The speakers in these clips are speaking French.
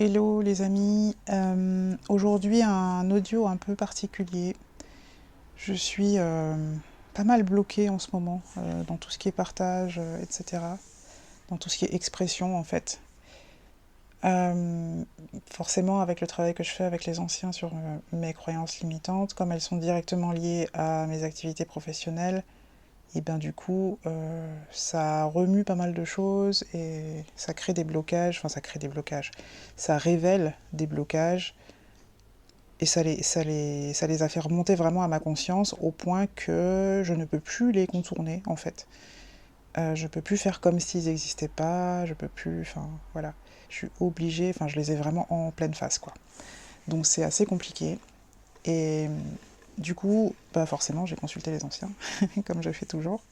Hello les amis, aujourd'hui un audio un peu particulier. Je suis pas mal bloquée en ce moment dans tout ce qui est partage, etc. Dans tout ce qui est expression en fait. Euh, Forcément avec le travail que je fais avec les anciens sur mes croyances limitantes, comme elles sont directement liées à mes activités professionnelles, et bien du coup ça remue pas mal de choses et ça crée des blocages, enfin ça crée des blocages, ça révèle des blocages et ça les a fait remonter vraiment à ma conscience au point que je ne peux plus les contourner en fait. Je peux plus faire comme s'ils n'existaient pas, je peux plus, enfin voilà, je suis obligée, enfin je les ai vraiment en pleine face quoi. Donc c'est assez compliqué et du coup, bah forcément j'ai consulté les anciens, comme je fais toujours.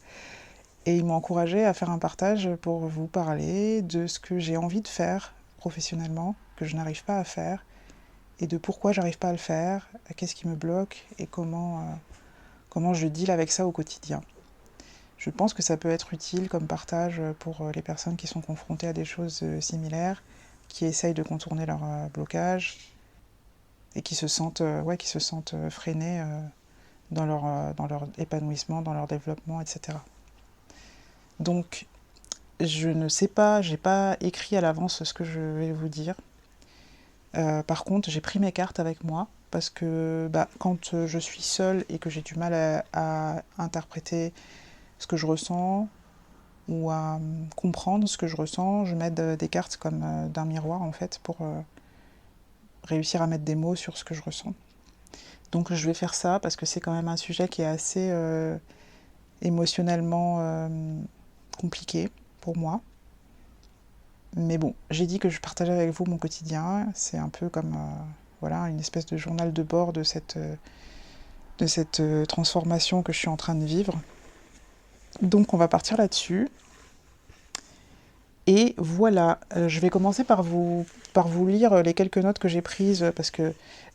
Et ils m'ont encouragée à faire un partage pour vous parler de ce que j'ai envie de faire professionnellement, que je n'arrive pas à faire, et de pourquoi j'arrive pas à le faire, qu'est-ce qui me bloque, et comment je deal avec ça au quotidien. Je pense que ça peut être utile comme partage pour les personnes qui sont confrontées à des choses similaires, qui essayent de contourner leur blocage, et qui se sentent freinées dans leur épanouissement, dans leur développement, etc. Donc, je ne sais pas, j'ai pas écrit à l'avance ce que je vais vous dire. Par contre, j'ai pris mes cartes avec moi parce que bah, quand je suis seule et que j'ai du mal à interpréter ce que je ressens ou à comprendre ce que je ressens, je m'aide des cartes comme d'un miroir en fait pour réussir à mettre des mots sur ce que je ressens. Donc je vais faire ça parce que c'est quand même un sujet qui est assez émotionnellement compliqué pour moi. Mais bon, j'ai dit que je partageais avec vous mon quotidien. C'est un peu comme voilà, une espèce de journal de bord de cette transformation que je suis en train de vivre. Donc on va partir là-dessus. Et voilà, je vais commencer par vous lire les quelques notes que j'ai prises parce que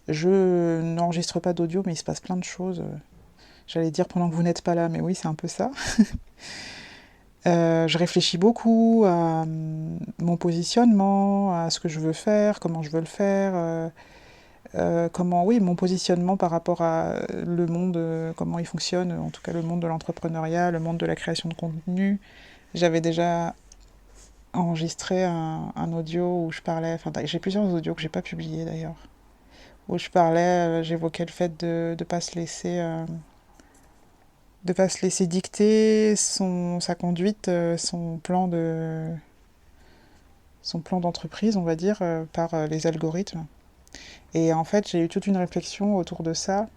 je n'enregistre pas d'audio, mais il se passe plein de choses. J'allais dire pendant que vous n'êtes pas là, mais oui, c'est un peu ça. Je réfléchis beaucoup à mon positionnement, à ce que je veux faire, comment je veux le faire, comment, oui, mon positionnement par rapport à le monde, comment il fonctionne, en tout cas le monde de l'entrepreneuriat, le monde de la création de contenu. J'avais déjà enregistré un audio où je parlais, enfin j'ai plusieurs audios que j'ai pas publiés d'ailleurs, où je parlais, j'évoquais le fait de pas se laisser dicter sa conduite, son plan d'entreprise, on va dire, par les algorithmes. Et en fait, j'ai eu toute une réflexion autour de ça,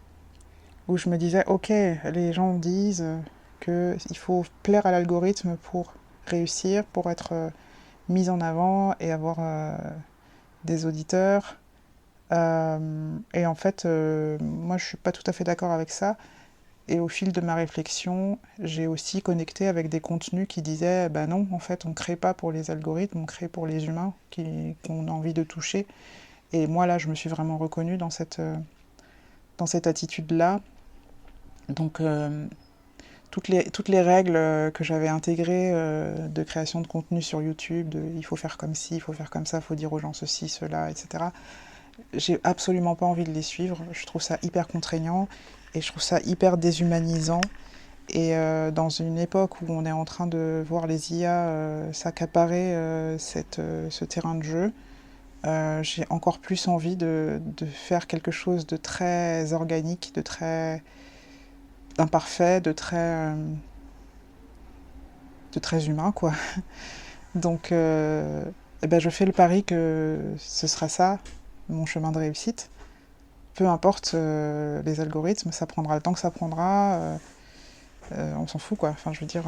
où je me disais, ok, les gens disent qu'il faut plaire à l'algorithme pour réussir, pour être mis en avant et avoir des auditeurs. Et en fait, moi, je suis pas tout à fait d'accord avec ça. Et au fil de ma réflexion, j'ai aussi connecté avec des contenus qui disaient, ben non, en fait, on ne crée pas pour les algorithmes, on crée pour les humains qu'on a envie de toucher. Et moi, là, je me suis vraiment reconnue dans cette attitude-là. Donc, toutes les règles que j'avais intégrées de création de contenu sur YouTube, de il faut faire comme ci, il faut faire comme ça, il faut dire aux gens ceci, cela, etc. J'ai absolument pas envie de les suivre. Je trouve ça hyper contraignant et je trouve ça hyper déshumanisant. Et dans une époque où on est en train de voir les IA s'accaparer ce terrain de jeu, j'ai encore plus envie de faire quelque chose de très organique, de très imparfait, de très humain, quoi. Donc, eh ben, je fais le pari que ce sera ça, mon chemin de réussite. Peu importe les algorithmes, ça prendra le temps que ça prendra. On s'en fout, quoi. Enfin, je veux dire,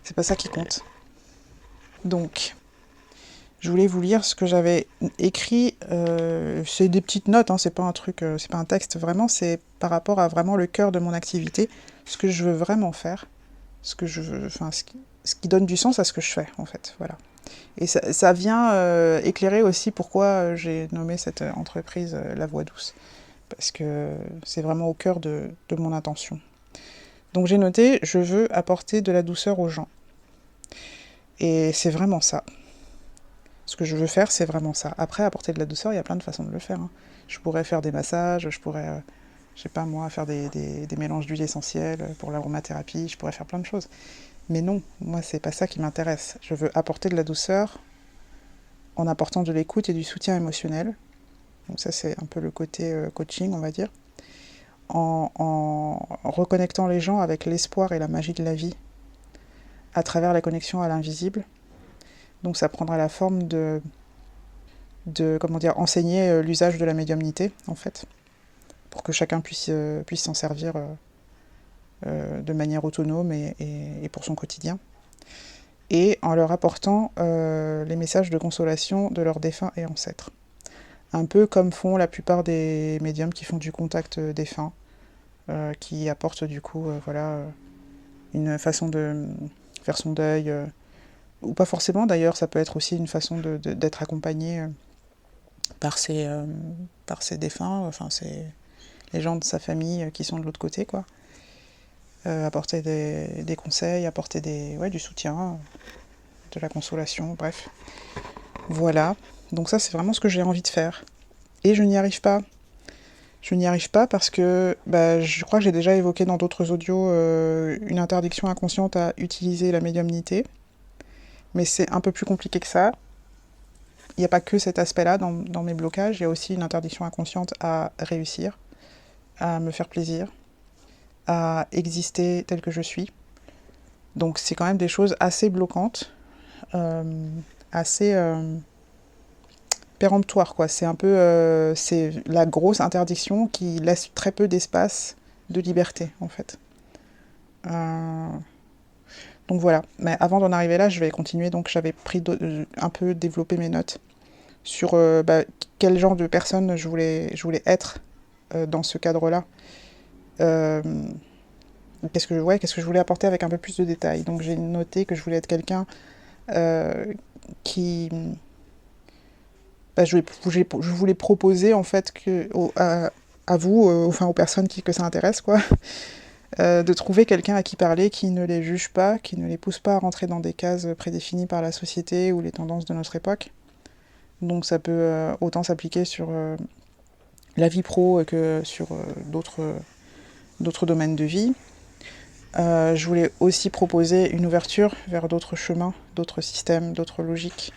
c'est pas ça qui compte. Donc, je voulais vous lire ce que j'avais écrit. C'est des petites notes, hein, c'est pas un truc, c'est pas un texte vraiment. C'est par rapport à vraiment le cœur de mon activité, ce que je veux vraiment faire, ce qui donne du sens à ce que je fais, en fait. Voilà. Et ça vient éclairer aussi pourquoi j'ai nommé cette entreprise La Voix Douce. Parce que c'est vraiment au cœur de mon intention. Donc j'ai noté, je veux apporter de la douceur aux gens. Et c'est vraiment ça. Ce que je veux faire, c'est vraiment ça. Après, apporter de la douceur, il y a plein de façons de le faire, hein. Je pourrais faire des massages, je pourrais, je sais pas moi, faire des mélanges d'huile essentielle pour l'aromathérapie, je pourrais faire plein de choses. Mais non, moi, c'est pas ça qui m'intéresse. Je veux apporter de la douceur en apportant de l'écoute et du soutien émotionnel. Donc ça, c'est un peu le côté coaching, on va dire. En reconnectant les gens avec l'espoir et la magie de la vie à travers la connexion à l'invisible. Donc ça prendra la forme de comment dire, enseigner l'usage de la médiumnité, en fait, pour que chacun puisse s'en servir de manière autonome et pour son quotidien. Et en leur apportant les messages de consolation de leurs défunts et ancêtres. Un peu comme font la plupart des médiums qui font du contact défunt, qui apportent du coup une façon de faire son deuil, ou pas forcément d'ailleurs, ça peut être aussi une façon d'être accompagné par ses défunts, enfin les gens de sa famille qui sont de l'autre côté, quoi. Apporter des conseils, apporter du soutien, de la consolation, bref. Voilà, donc ça c'est vraiment ce que j'ai envie de faire. Et je n'y arrive pas. Je n'y arrive pas parce que je crois que j'ai déjà évoqué dans d'autres audios une interdiction inconsciente à utiliser la médiumnité. Mais c'est un peu plus compliqué que ça. Il n'y a pas que cet aspect-là dans mes blocages, il y a aussi une interdiction inconsciente à réussir, à me faire plaisir, à exister tel que je suis. Donc c'est quand même des choses assez bloquantes, assez péremptoires, quoi. C'est un peu c'est la grosse interdiction qui laisse très peu d'espace de liberté, en fait. Donc voilà. Mais avant d'en arriver là, je vais continuer. Donc j'avais pris un peu développé mes notes sur quel genre de personne je voulais être dans ce cadre-là. Qu'est-ce que je voulais apporter avec un peu plus de détails. Donc j'ai noté que je voulais être quelqu'un qui... je voulais proposer en fait à vous, aux personnes que ça intéresse, quoi, de trouver quelqu'un à qui parler qui ne les juge pas, qui ne les pousse pas à rentrer dans des cases prédéfinies par la société ou les tendances de notre époque. Donc ça peut autant s'appliquer sur la vie pro que sur d'autres domaines de vie. Je voulais aussi proposer une ouverture vers d'autres chemins, d'autres systèmes, d'autres logiques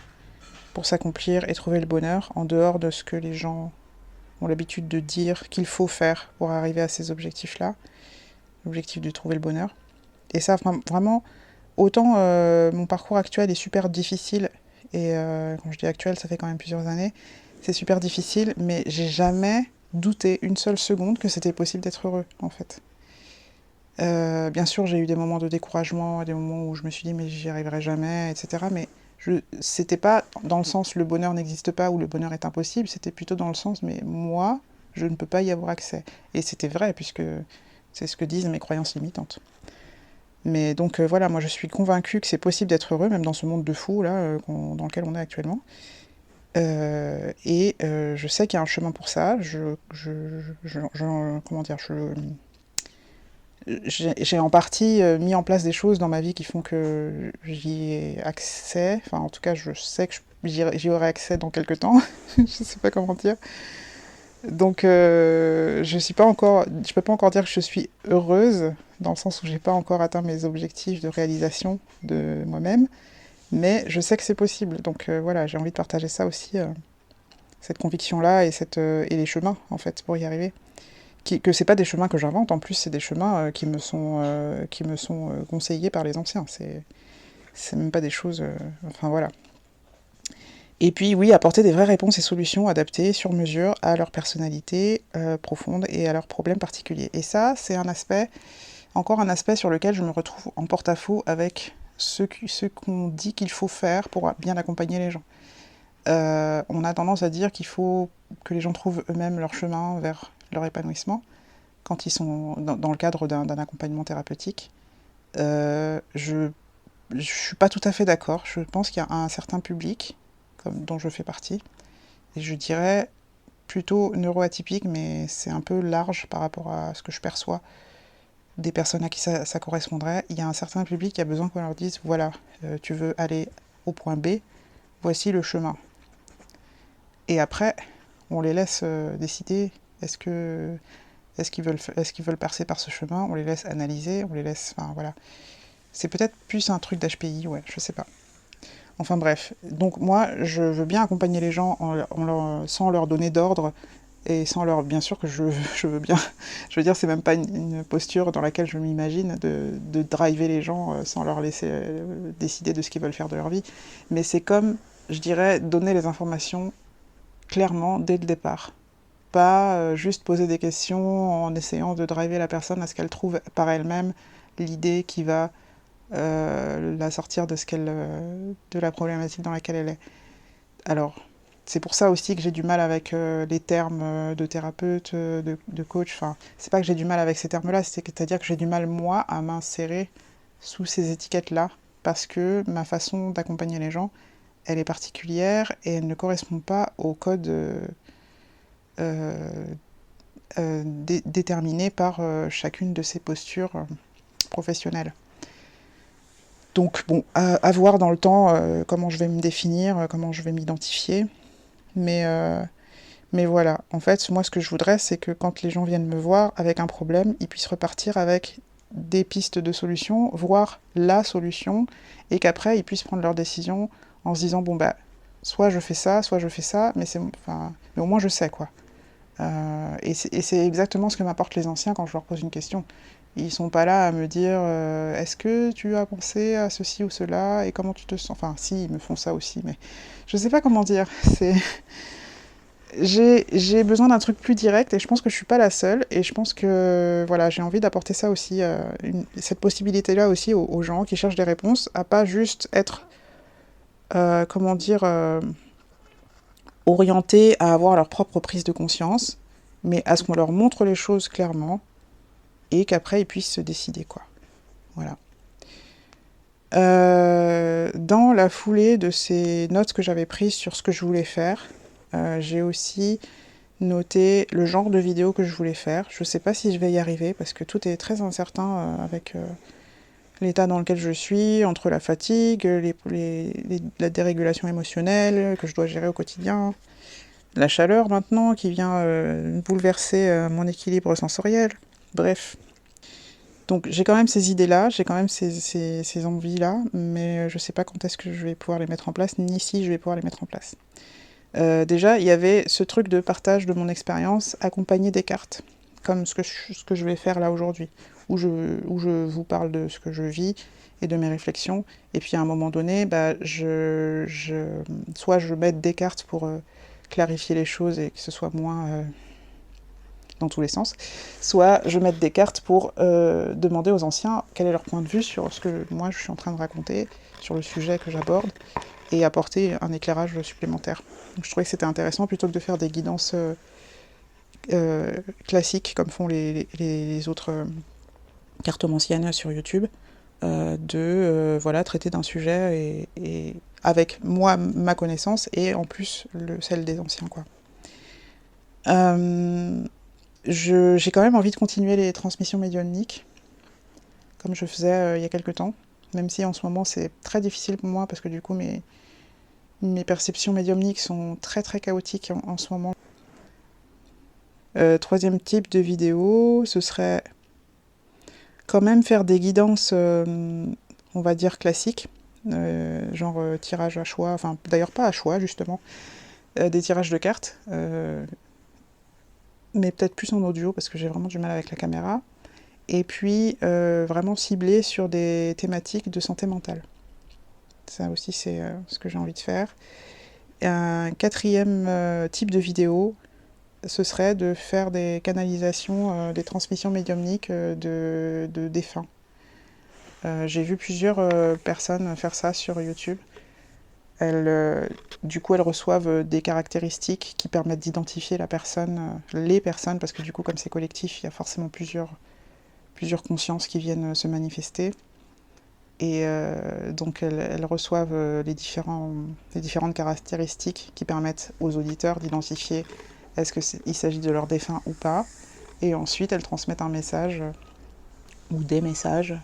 pour s'accomplir et trouver le bonheur en dehors de ce que les gens ont l'habitude de dire qu'il faut faire pour arriver à ces objectifs-là, l'objectif de trouver le bonheur. Et ça, vraiment, autant mon parcours actuel est super difficile, et quand je dis actuel, ça fait quand même plusieurs années, c'est super difficile, mais j'ai jamais douté une seule seconde que c'était possible d'être heureux, en fait. Bien sûr, j'ai eu des moments de découragement, des moments où je me suis dit mais j'y arriverai jamais, etc. Mais c'était pas dans le sens le bonheur n'existe pas ou le bonheur est impossible, c'était plutôt dans le sens mais moi, je ne peux pas y avoir accès. Et c'était vrai puisque c'est ce que disent mes croyances limitantes. Mais donc voilà, moi je suis convaincue que c'est possible d'être heureux, même dans ce monde de fous là, dans lequel on est actuellement. Je sais qu'il y a un chemin pour ça. Comment dire, j'ai en partie mis en place des choses dans ma vie qui font que j'y ai accès. Enfin, en tout cas, je sais que j'y aurai accès dans quelques temps. Je sais pas comment dire. Donc, je peux pas encore dire que je suis heureuse, dans le sens où j'ai pas encore atteint mes objectifs de réalisation de moi-même. Mais je sais que c'est possible. Donc voilà, j'ai envie de partager ça aussi, cette conviction-là et les chemins, en fait, pour y arriver. Que c'est pas des chemins que j'invente, en plus c'est des chemins qui me sont conseillés par les anciens. C'est même pas des choses... enfin voilà. Et puis oui, apporter des vraies réponses et solutions adaptées sur mesure à leur personnalité profonde et à leurs problèmes particuliers. Et ça, c'est encore un aspect sur lequel je me retrouve en porte-à-faux avec ce qu'on dit qu'il faut faire pour bien accompagner les gens. On a tendance à dire qu'il faut que les gens trouvent eux-mêmes leur chemin vers leur épanouissement quand ils sont dans le cadre d'un accompagnement thérapeutique. Je suis pas tout à fait d'accord. Je pense qu'il y a un certain public, dont je fais partie, et je dirais plutôt neuroatypique, mais c'est un peu large par rapport à ce que je perçois des personnes à qui ça correspondrait. Il y a un certain public qui a besoin qu'on leur dise, voilà, tu veux aller au point B, voici le chemin. Et après, on les laisse décider, est-ce qu'ils veulent passer par ce chemin, on les laisse analyser, on les laisse, enfin voilà. C'est peut-être plus un truc d'HPI, ouais, je sais pas. Enfin bref, donc moi, je veux bien accompagner les gens sans leur donner d'ordre, et sans leur... Bien sûr que je veux bien... Je veux dire, c'est même pas une posture dans laquelle je m'imagine de driver les gens sans leur laisser décider de ce qu'ils veulent faire de leur vie. Mais c'est comme, je dirais, donner les informations clairement dès le départ. Pas juste poser des questions en essayant de driver la personne à ce qu'elle trouve par elle-même l'idée qui va la sortir de la problématique dans laquelle elle est. Alors, c'est pour ça aussi que j'ai du mal avec les termes de thérapeute, de coach. Enfin, c'est pas que j'ai du mal avec ces termes-là, c'est-à-dire que j'ai du mal, moi, à m'insérer sous ces étiquettes-là, parce que ma façon d'accompagner les gens, elle est particulière et elle ne correspond pas au code déterminé par chacune de ces postures professionnelles. Donc bon, à voir dans le temps comment je vais me définir, comment je vais m'identifier. Mais voilà, en fait, moi ce que je voudrais, c'est que quand les gens viennent me voir avec un problème, ils puissent repartir avec des pistes de solutions, voire la solution, et qu'après ils puissent prendre leur décision en se disant, bon bah, soit je fais ça, mais au moins je sais quoi. Et c'est exactement ce que m'apportent les anciens quand je leur pose une question. Ils sont pas là à me dire est-ce que tu as pensé à ceci ou cela et comment tu te sens. Enfin, si, ils me font ça aussi, mais je sais pas comment dire. J'ai besoin d'un truc plus direct et je pense que je suis pas la seule. Et je pense que voilà, j'ai envie d'apporter ça aussi, cette possibilité-là aussi aux gens qui cherchent des réponses, à pas juste être, orientés à avoir leur propre prise de conscience, mais à ce qu'on leur montre les choses clairement et qu'après ils puissent se décider, quoi. Voilà. Dans la foulée de ces notes que j'avais prises sur ce que je voulais faire, j'ai aussi noté le genre de vidéo que je voulais faire. Je sais pas si je vais y arriver parce que tout est très incertain avec l'état dans lequel je suis, entre la fatigue, la dérégulation émotionnelle que je dois gérer au quotidien, la chaleur maintenant qui vient bouleverser mon équilibre sensoriel. Bref. Donc j'ai quand même ces idées-là, j'ai quand même ces envies-là, mais je sais pas quand est-ce que je vais pouvoir les mettre en place, ni si je vais pouvoir les mettre en place. Déjà, il y avait ce truc de partage de mon expérience accompagné des cartes, comme ce que je vais faire là aujourd'hui, où je vous parle de ce que je vis et de mes réflexions, et puis à un moment donné, bah, soit je mette des cartes pour clarifier les choses et que ce soit moins dans tous les sens, soit je mette des cartes pour demander aux anciens quel est leur point de vue sur ce que moi je suis en train de raconter, sur le sujet que j'aborde, et apporter un éclairage supplémentaire. Donc, je trouvais que c'était intéressant, plutôt que de faire des guidances classiques, comme font les autres cartomanciennes sur YouTube, traiter d'un sujet et avec moi, ma connaissance, et en plus celle des anciens, quoi. J'ai quand même envie de continuer les transmissions médiumniques, comme je faisais il y a quelques temps, même si en ce moment c'est très difficile pour moi, parce que du coup mes perceptions médiumniques sont très très chaotiques en ce moment. Troisième type de vidéo, ce serait quand même faire des guidances, on va dire classiques, genre tirage à choix, enfin d'ailleurs pas à choix justement, des tirages de cartes, mais peut-être plus en audio parce que j'ai vraiment du mal avec la caméra, et puis vraiment ciblé sur des thématiques de santé mentale. Ça aussi c'est ce que j'ai envie de faire. Un quatrième type de vidéo, ce serait de faire des canalisations, des transmissions médiumniques de défunts. J'ai vu plusieurs personnes faire ça sur YouTube. Du coup, elles reçoivent des caractéristiques qui permettent d'identifier la personne, les personnes, parce que du coup, comme c'est collectif, il y a forcément plusieurs consciences qui viennent se manifester. Et donc, elles reçoivent les différentes caractéristiques qui permettent aux auditeurs d'identifier est-ce qu'il s'agit de leur défunt ou pas. Et ensuite, elles transmettent un message ou des messages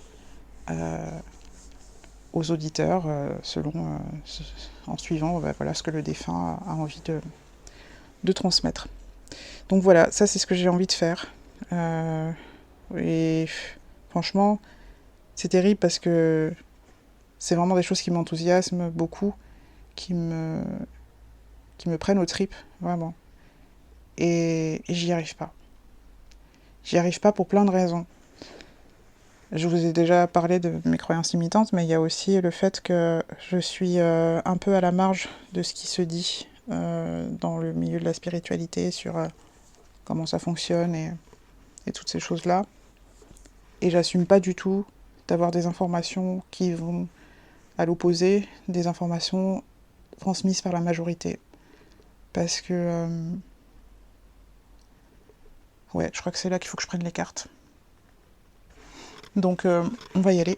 aux auditeurs en suivant voilà, ce que le défunt a envie de transmettre. Donc voilà, ça c'est ce que j'ai envie de faire. Et franchement, c'est terrible parce que c'est vraiment des choses qui m'enthousiasment beaucoup, qui me prennent aux tripes, vraiment. Et j'y arrive pas. J'y arrive pas pour plein de raisons. Je vous ai déjà parlé de mes croyances limitantes, mais il y a aussi le fait que je suis un peu à la marge de ce qui se dit dans le milieu de la spiritualité sur comment ça fonctionne et toutes ces choses-là. Et j'assume pas du tout d'avoir des informations qui vont à l'opposé des informations transmises par la majorité. Parce que... ouais, je crois que c'est là qu'il faut que je prenne les cartes. Donc, on va y aller.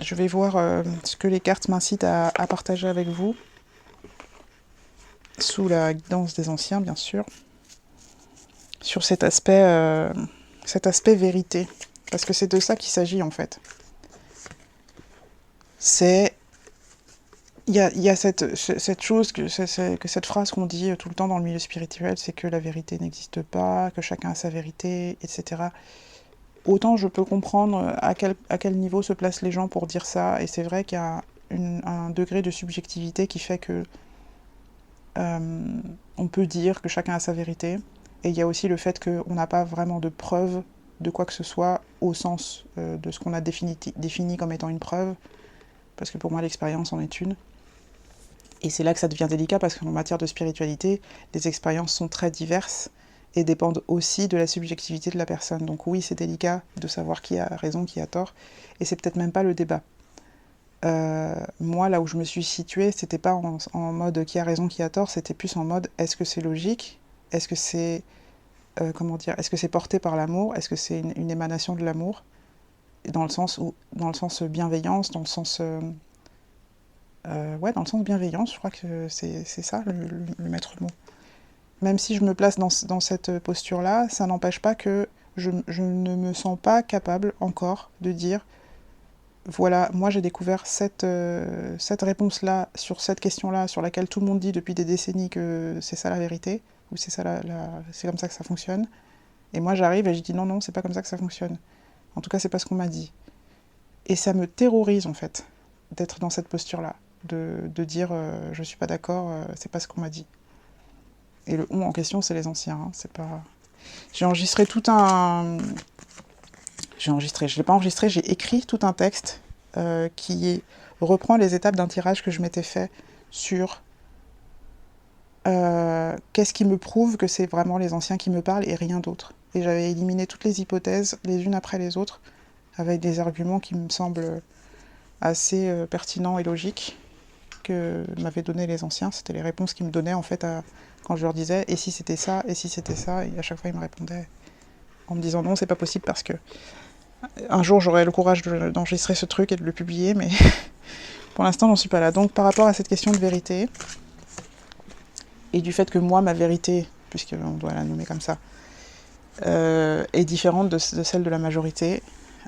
Je vais voir ce que les cartes m'incitent à partager avec vous. Sous la guidance des anciens, bien sûr. Sur cet aspect vérité. Parce que c'est de ça qu'il s'agit, en fait. C'est... Il y a cette chose, que cette phrase qu'on dit tout le temps dans le milieu spirituel, c'est que la vérité n'existe pas, que chacun a sa vérité, etc. Autant je peux comprendre à quel niveau se placent les gens pour dire ça, et c'est vrai qu'il y a un degré de subjectivité qui fait que on peut dire que chacun a sa vérité, et il y a aussi le fait qu'on n'a pas vraiment de preuve de quoi que ce soit au sens de ce qu'on a défini comme étant une preuve, parce que pour moi l'expérience en est une. Et c'est là que ça devient délicat, parce qu'en matière de spiritualité, les expériences sont très diverses et dépendent aussi de la subjectivité de la personne. Donc oui, c'est délicat de savoir qui a raison, qui a tort, et c'est peut-être même pas le débat. Moi, là où je me suis située, c'était pas en mode qui a raison, qui a tort, c'était plus en mode est-ce que c'est logique, est-ce que c'est est-ce que c'est porté par l'amour, est-ce que c'est une émanation de l'amour, dans le sens bienveillance, dans le sens dans le sens bienveillance, je crois que c'est ça le maître mot. Même si je me place dans cette posture-là, ça n'empêche pas que je ne me sens pas capable encore de dire voilà, moi j'ai découvert cette réponse-là, sur cette question-là, sur laquelle tout le monde dit depuis des décennies que c'est ça la vérité, ou c'est ça c'est comme ça que ça fonctionne. Et moi j'arrive et je dis non, c'est pas comme ça que ça fonctionne. En tout cas, c'est pas ce qu'on m'a dit. Et ça me terrorise en fait, d'être dans cette posture-là, de dire je suis pas d'accord, c'est pas ce qu'on m'a dit. Et le on en question, c'est les anciens, hein, c'est pas... J'ai enregistré je l'ai pas enregistré, j'ai écrit tout un texte qui reprend les étapes d'un tirage que je m'étais fait sur qu'est-ce qui me prouve que c'est vraiment les anciens qui me parlent et rien d'autre. Et j'avais éliminé toutes les hypothèses, les unes après les autres, avec des arguments qui me semblent assez pertinents et logiques que m'avaient donné les anciens. C'était les réponses qu'ils me donnaient en fait quand je leur disais « et si c'était ça, et si c'était ça ?» Et à chaque fois ils me répondaient en me disant « non, c'est pas possible parce que un jour j'aurai le courage d'enregistrer ce truc et de le publier, mais pour l'instant j'en suis pas là. » Donc par rapport à cette question de vérité, et du fait que moi, ma vérité, puisqu'on doit la nommer comme ça, est différente de celle de la majorité,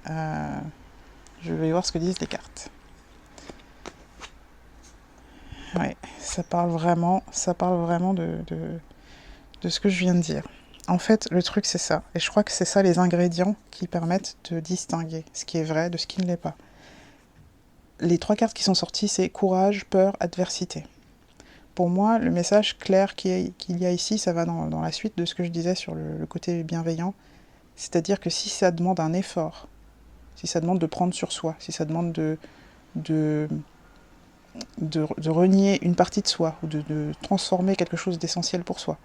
je vais voir ce que disent les cartes. Ouais, ça parle vraiment de ce que je viens de dire. En fait, le truc, c'est ça. Et je crois que c'est ça les ingrédients qui permettent de distinguer ce qui est vrai de ce qui ne l'est pas. Les 3 cartes qui sont sorties, c'est courage, peur, adversité. Pour moi, le message clair qu'il y a ici, ça va dans la suite de ce que je disais sur le côté bienveillant. C'est-à-dire que si ça demande un effort, si ça demande de prendre sur soi, si ça demande de renier une partie de soi, ou de transformer quelque chose d'essentiel pour soi,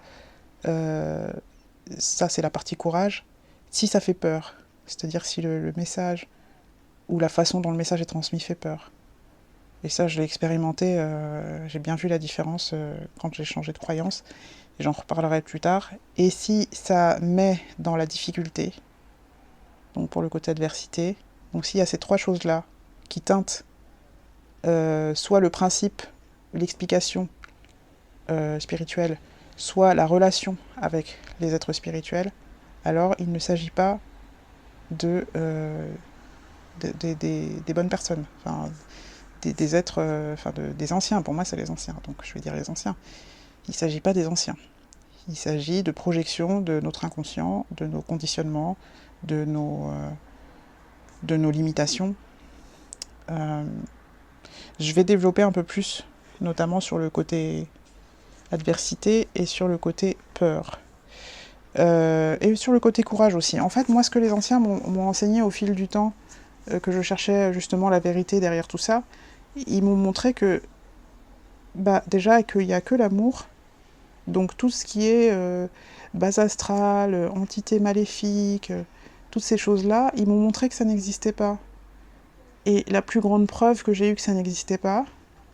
ça c'est la partie courage. Si ça fait peur, c'est-à-dire si le message ou la façon dont le message est transmis fait peur, et ça je l'ai expérimenté, j'ai bien vu la différence quand j'ai changé de croyance, et j'en reparlerai plus tard. Et si ça met dans la difficulté, donc pour le côté adversité, donc s'il y a ces 3 choses-là qui teintent soit le principe, l'explication spirituelle, soit la relation avec les êtres spirituels, alors il ne s'agit pas de des bonnes personnes, enfin, des êtres, des anciens. Pour moi, c'est les anciens, donc je vais dire les anciens. Il ne s'agit pas des anciens. Il s'agit de projection de notre inconscient, de nos conditionnements, de nos limitations. Je vais développer un peu plus, notamment sur le côté adversité et sur le côté peur. Et sur le côté courage aussi. En fait, moi, ce que les anciens m'ont enseigné au fil du temps, que je cherchais justement la vérité derrière tout ça, ils m'ont montré que, déjà, qu'il n'y a que l'amour. Donc tout ce qui est base astrale, entité maléfique, toutes ces choses-là, ils m'ont montré que ça n'existait pas. Et la plus grande preuve que j'ai eue que ça n'existait pas,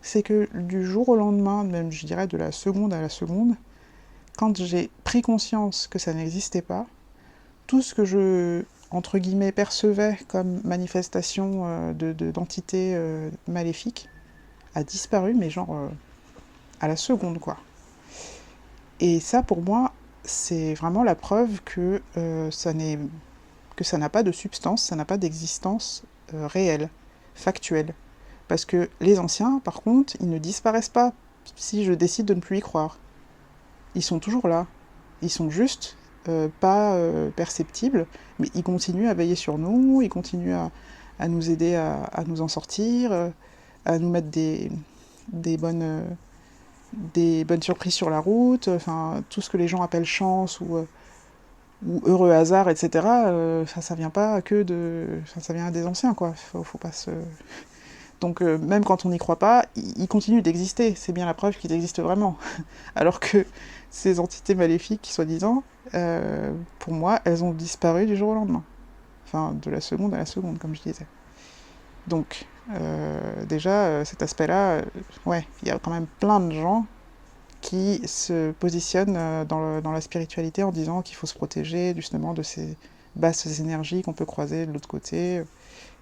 c'est que du jour au lendemain, même je dirais de la seconde à la seconde, quand j'ai pris conscience que ça n'existait pas, tout ce que je, entre guillemets, percevais comme manifestation d'entités maléfiques a disparu, mais genre à la seconde, quoi. Et ça, pour moi, c'est vraiment la preuve que ça n'a pas de substance, ça n'a pas d'existence réelle, factuelle. Parce que les anciens, par contre, ils ne disparaissent pas si je décide de ne plus y croire. Ils sont toujours là. Ils sont juste pas perceptibles, mais ils continuent à veiller sur nous, ils continuent à nous aider à nous en sortir, à nous mettre des bonnes surprises sur la route, enfin tout ce que les gens appellent chance ou heureux hasard, etc. Ça vient pas que ça vient des anciens, quoi. Faut pas se... Donc même quand on n'y croit pas, ils continuent d'exister. C'est bien la preuve qu'ils existent vraiment. Alors que ces entités maléfiques, soi-disant, pour moi, elles ont disparu du jour au lendemain. Enfin, de la seconde à la seconde, comme je disais. Donc, déjà, cet aspect-là, ouais, il y a quand même plein de gens qui se positionnent dans la spiritualité en disant qu'il faut se protéger justement de ces basses énergies qu'on peut croiser de l'autre côté,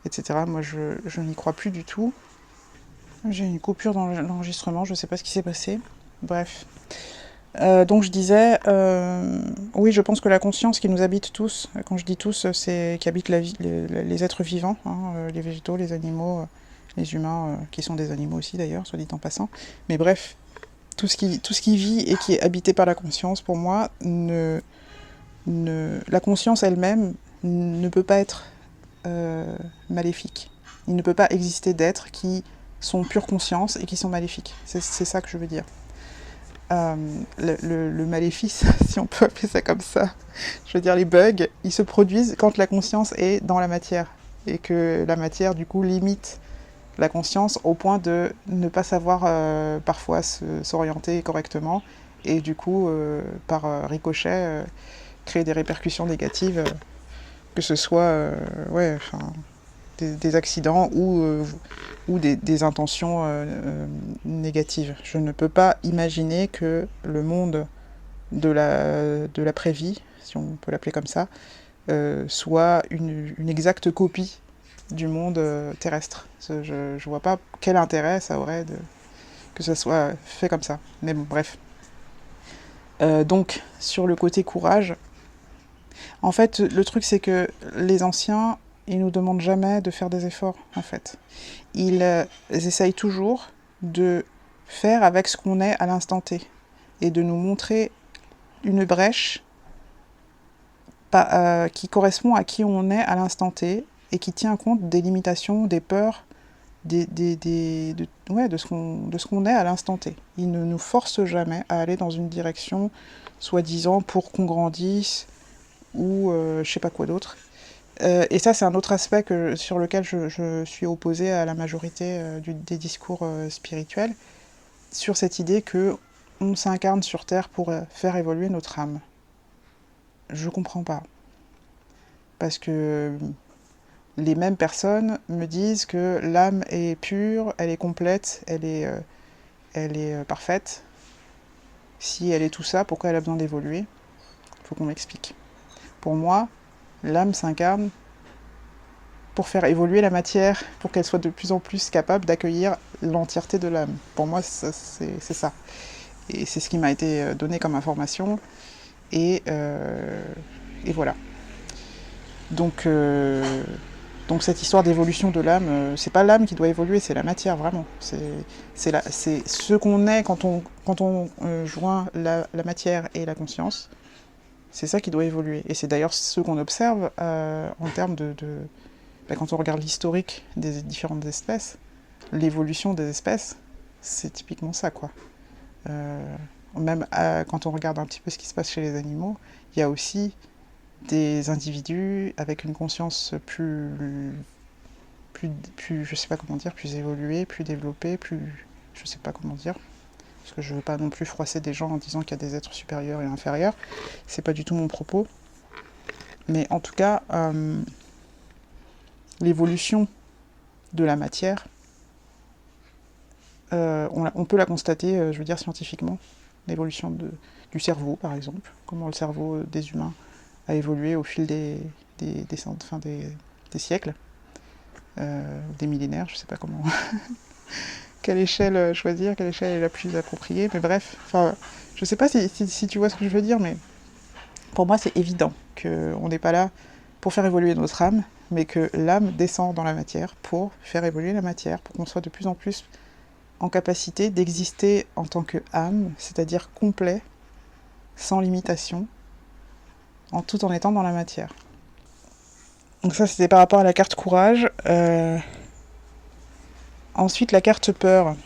etc. Moi, je n'y crois plus du tout. J'ai une coupure dans l'enregistrement, je ne sais pas ce qui s'est passé. Bref. Donc je disais, oui, je pense que la conscience qui nous habite tous, quand je dis tous, c'est qui habite la vie, les êtres vivants, hein, les végétaux, les animaux, les humains, qui sont des animaux aussi d'ailleurs, soit dit en passant. Mais bref, tout ce qui vit et qui est habité par la conscience, pour moi, la conscience elle-même ne peut pas être maléfique. Il ne peut pas exister d'êtres qui sont pure conscience et qui sont maléfiques. C'est ça que je veux dire. Le maléfice, si on peut appeler ça comme ça, je veux dire les bugs, ils se produisent quand la conscience est dans la matière et que la matière du coup limite la conscience au point de ne pas savoir parfois s'orienter correctement et du coup par ricochet créer des répercussions négatives, que ce soit des accidents ou des intentions négatives. Je ne peux pas imaginer que le monde de l'après-vie, si on peut l'appeler comme ça, soit une exacte copie du monde terrestre. Je ne vois pas quel intérêt ça aurait que ça soit fait comme ça. Mais bon, bref. Donc, sur le côté courage, en fait, le truc, c'est que les anciens, ils nous demandent jamais de faire des efforts, en fait. Ils essayent toujours de faire avec ce qu'on est à l'instant T et de nous montrer une brèche qui correspond à qui on est à l'instant T et qui tient compte des limitations, des peurs, de ce qu'on est à l'instant T. Ils ne nous forcent jamais à aller dans une direction soi-disant pour qu'on grandisse ou je sais pas quoi d'autre. Et ça, c'est un autre aspect sur lequel je suis opposée à la majorité des discours spirituels, sur cette idée que on s'incarne sur Terre pour faire évoluer notre âme. Je comprends pas. Parce que les mêmes personnes me disent que l'âme est pure, elle est complète, elle est parfaite. Si elle est tout ça, pourquoi elle a besoin d'évoluer ? Faut qu'on m'explique. Pour moi, l'âme s'incarne pour faire évoluer la matière, pour qu'elle soit de plus en plus capable d'accueillir l'entièreté de l'âme. Pour moi, c'est ça. Et c'est ce qui m'a été donné comme information. Et voilà. Donc Donc cette histoire d'évolution de l'âme, c'est pas l'âme qui doit évoluer, c'est la matière, vraiment. C'est ce qu'on est quand on joint la matière et la conscience, c'est ça qui doit évoluer. Et c'est d'ailleurs ce qu'on observe en termes quand on regarde l'historique des différentes espèces, l'évolution des espèces, c'est typiquement ça, quoi. Même quand on regarde un petit peu ce qui se passe chez les animaux, il y a aussi des individus avec une conscience plus je sais pas comment dire, plus évoluée, plus développée, je sais pas comment dire, parce que je veux pas non plus froisser des gens en disant qu'il y a des êtres supérieurs et inférieurs, c'est pas du tout mon propos, mais en tout cas, l'évolution de la matière, on peut la constater, je veux dire, scientifiquement, l'évolution du cerveau, par exemple, comment le cerveau des humains a évolué au fil des siècles, des millénaires, je sais pas comment, quelle échelle choisir, quelle échelle est la plus appropriée, mais bref, je sais pas si tu vois ce que je veux dire, mais pour moi c'est évident qu'on n'est pas là pour faire évoluer notre âme, mais que l'âme descend dans la matière pour faire évoluer la matière, pour qu'on soit de plus en plus en capacité d'exister en tant que âme, c'est-à-dire complet, sans limitation, tout en étant dans la matière. Donc ça, c'était par rapport à la carte courage. Ensuite, la carte peur.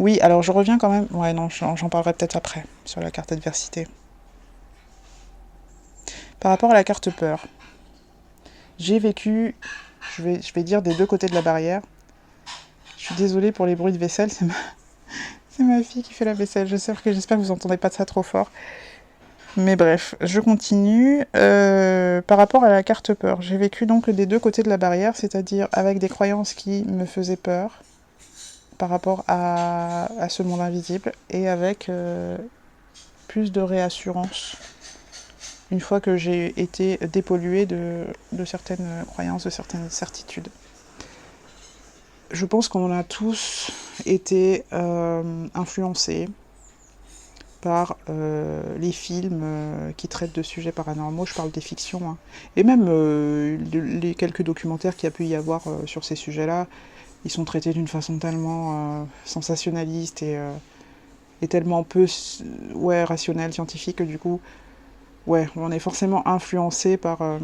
Oui, alors je reviens quand même... Ouais, non, j'en parlerai peut-être après, sur la carte adversité. Par rapport à la carte peur, j'ai vécu, je vais dire, des deux côtés de la barrière. Je suis désolée pour les bruits de vaisselle, c'est ma fille qui fait la vaisselle. J'espère que vous entendez pas de ça trop fort. Mais bref, je continue. Par rapport à la carte peur, j'ai vécu donc des deux côtés de la barrière, c'est-à-dire avec des croyances qui me faisaient peur par rapport à ce monde invisible, et avec plus de réassurance une fois que j'ai été dépolluée de certaines croyances, de certaines certitudes. Je pense qu'on a tous été influencés par les films qui traitent de sujets paranormaux, je parle des fictions, hein. Et même les quelques documentaires qu'il y a pu y avoir sur ces sujets-là, ils sont traités d'une façon tellement sensationnaliste et tellement peu rationnelle, scientifique, que du coup, on est forcément influencé par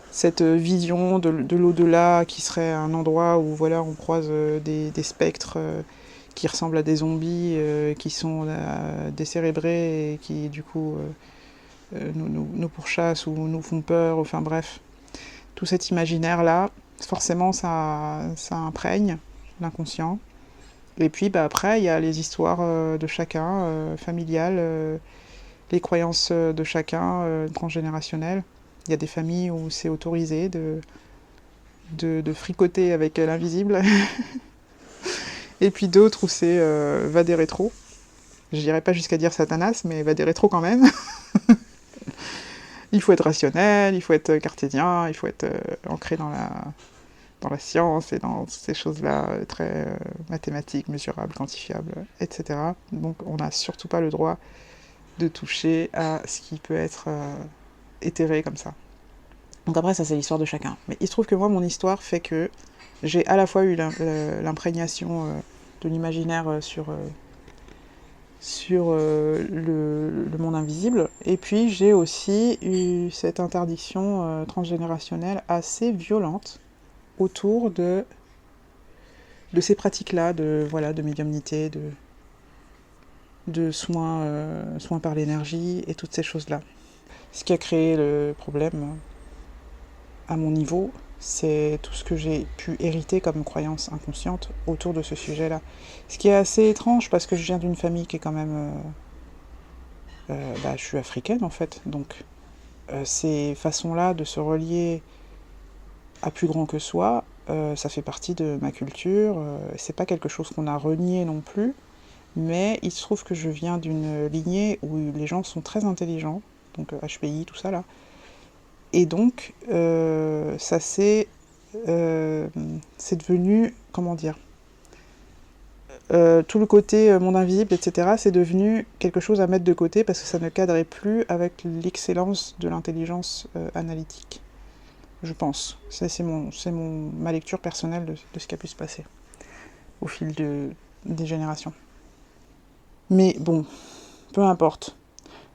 cette vision de l'au-delà, qui serait un endroit où on croise des spectres qui ressemblent à des zombies, qui sont décérébrés et qui du coup nous pourchassent ou nous font peur, enfin bref. Tout cet imaginaire-là, forcément ça imprègne l'inconscient. Et puis après, il y a les histoires de chacun, familiales, les croyances de chacun, transgénérationnelles. Il y a des familles où c'est autorisé de fricoter avec l'invisible. Et puis d'autres où c'est va des rétros. Je dirais pas jusqu'à dire Satanas, mais va des rétros quand même. Il faut être rationnel, il faut être cartésien, il faut être ancré dans la science et dans ces choses-là très mathématiques, mesurables, quantifiables, etc. Donc on n'a surtout pas le droit de toucher à ce qui peut être éthéré comme ça. Donc après, ça c'est l'histoire de chacun. Mais il se trouve que moi, mon histoire fait que j'ai à la fois eu l'imprégnation de l'imaginaire sur le monde invisible, et puis j'ai aussi eu cette interdiction transgénérationnelle assez violente autour de ces pratiques-là, de médiumnité, de soins par l'énergie et toutes ces choses-là. Ce qui a créé le problème à mon niveau, c'est tout ce que j'ai pu hériter comme croyance inconsciente autour de ce sujet-là. Ce qui est assez étrange parce que je viens d'une famille qui est quand même... je suis africaine en fait, donc ces façons-là de se relier à plus grand que soi, ça fait partie de ma culture, c'est pas quelque chose qu'on a renié non plus, mais il se trouve que je viens d'une lignée où les gens sont très intelligents, donc HPI, tout ça là, et donc c'est devenu, comment dire, tout le côté monde invisible, etc., c'est devenu quelque chose à mettre de côté parce que ça ne cadrait plus avec l'excellence de l'intelligence analytique. je pense. Ma lecture personnelle de ce qui a pu se passer au fil des générations. Mais bon, peu importe.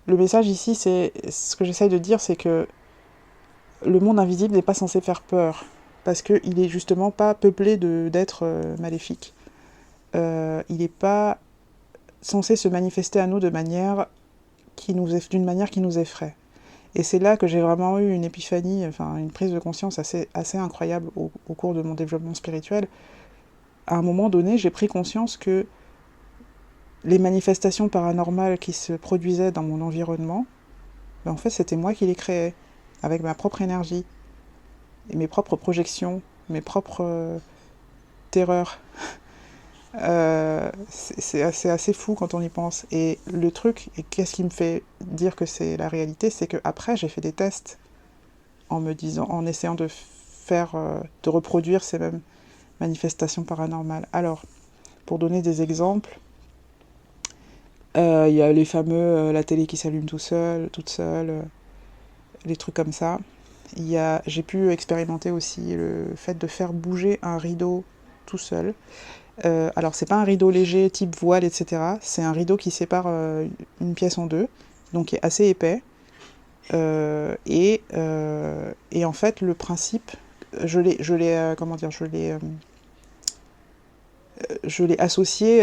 Le message ici, c'est ce que j'essaye de dire, c'est que le monde invisible n'est pas censé faire peur, parce qu'il est justement pas peuplé d'êtres maléfiques. Il n'est pas censé se manifester à nous d'une manière qui nous effraie. Et c'est là que j'ai vraiment eu une épiphanie, enfin une prise de conscience assez incroyable au cours de mon développement spirituel. À un moment donné, j'ai pris conscience que les manifestations paranormales qui se produisaient dans mon environnement, en fait, c'était moi qui les créais, avec ma propre énergie, et mes propres projections, mes propres terreurs. C'est assez fou quand on y pense. Et le truc, et qu'est-ce qui me fait dire que c'est la réalité, c'est qu'après, j'ai fait des tests en essayant de reproduire ces mêmes manifestations paranormales. Alors, pour donner des exemples, il y a les fameux la télé qui s'allume toute seule, les trucs comme ça. J'ai pu expérimenter aussi le fait de faire bouger un rideau tout seul. Alors c'est pas un rideau léger type voile, etc. C'est un rideau qui sépare une pièce en deux, donc qui est assez épais. Et en fait le principe, je l'ai associé,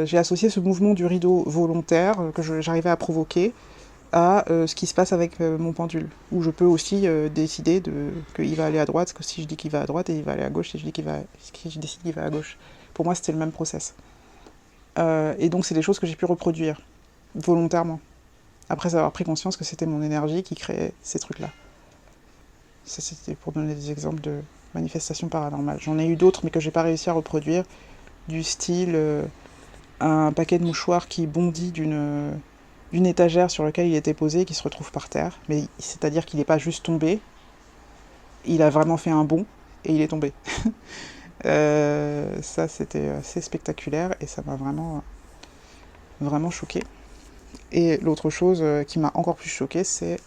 j'ai associé ce mouvement du rideau volontaire que j'arrivais à provoquer à ce qui se passe avec mon pendule, où je peux aussi décider qu'il va aller à droite, que si je dis qu'il va à droite, et il va aller à gauche si je décide qu'il va à gauche. Pour moi, c'était le même process. Et donc, c'est des choses que j'ai pu reproduire volontairement, après avoir pris conscience que c'était mon énergie qui créait ces trucs-là. Ça, c'était pour donner des exemples de manifestations paranormales. J'en ai eu d'autres, mais que j'ai pas réussi à reproduire, du style un paquet de mouchoirs qui bondit d'une étagère sur laquelle il était posé et qui se retrouve par terre. Mais c'est-à-dire qu'il n'est pas juste tombé, il a vraiment fait un bond et il est tombé. Ça, c'était assez spectaculaire et ça m'a vraiment choquée. Et l'autre chose qui m'a encore plus choquée, c'est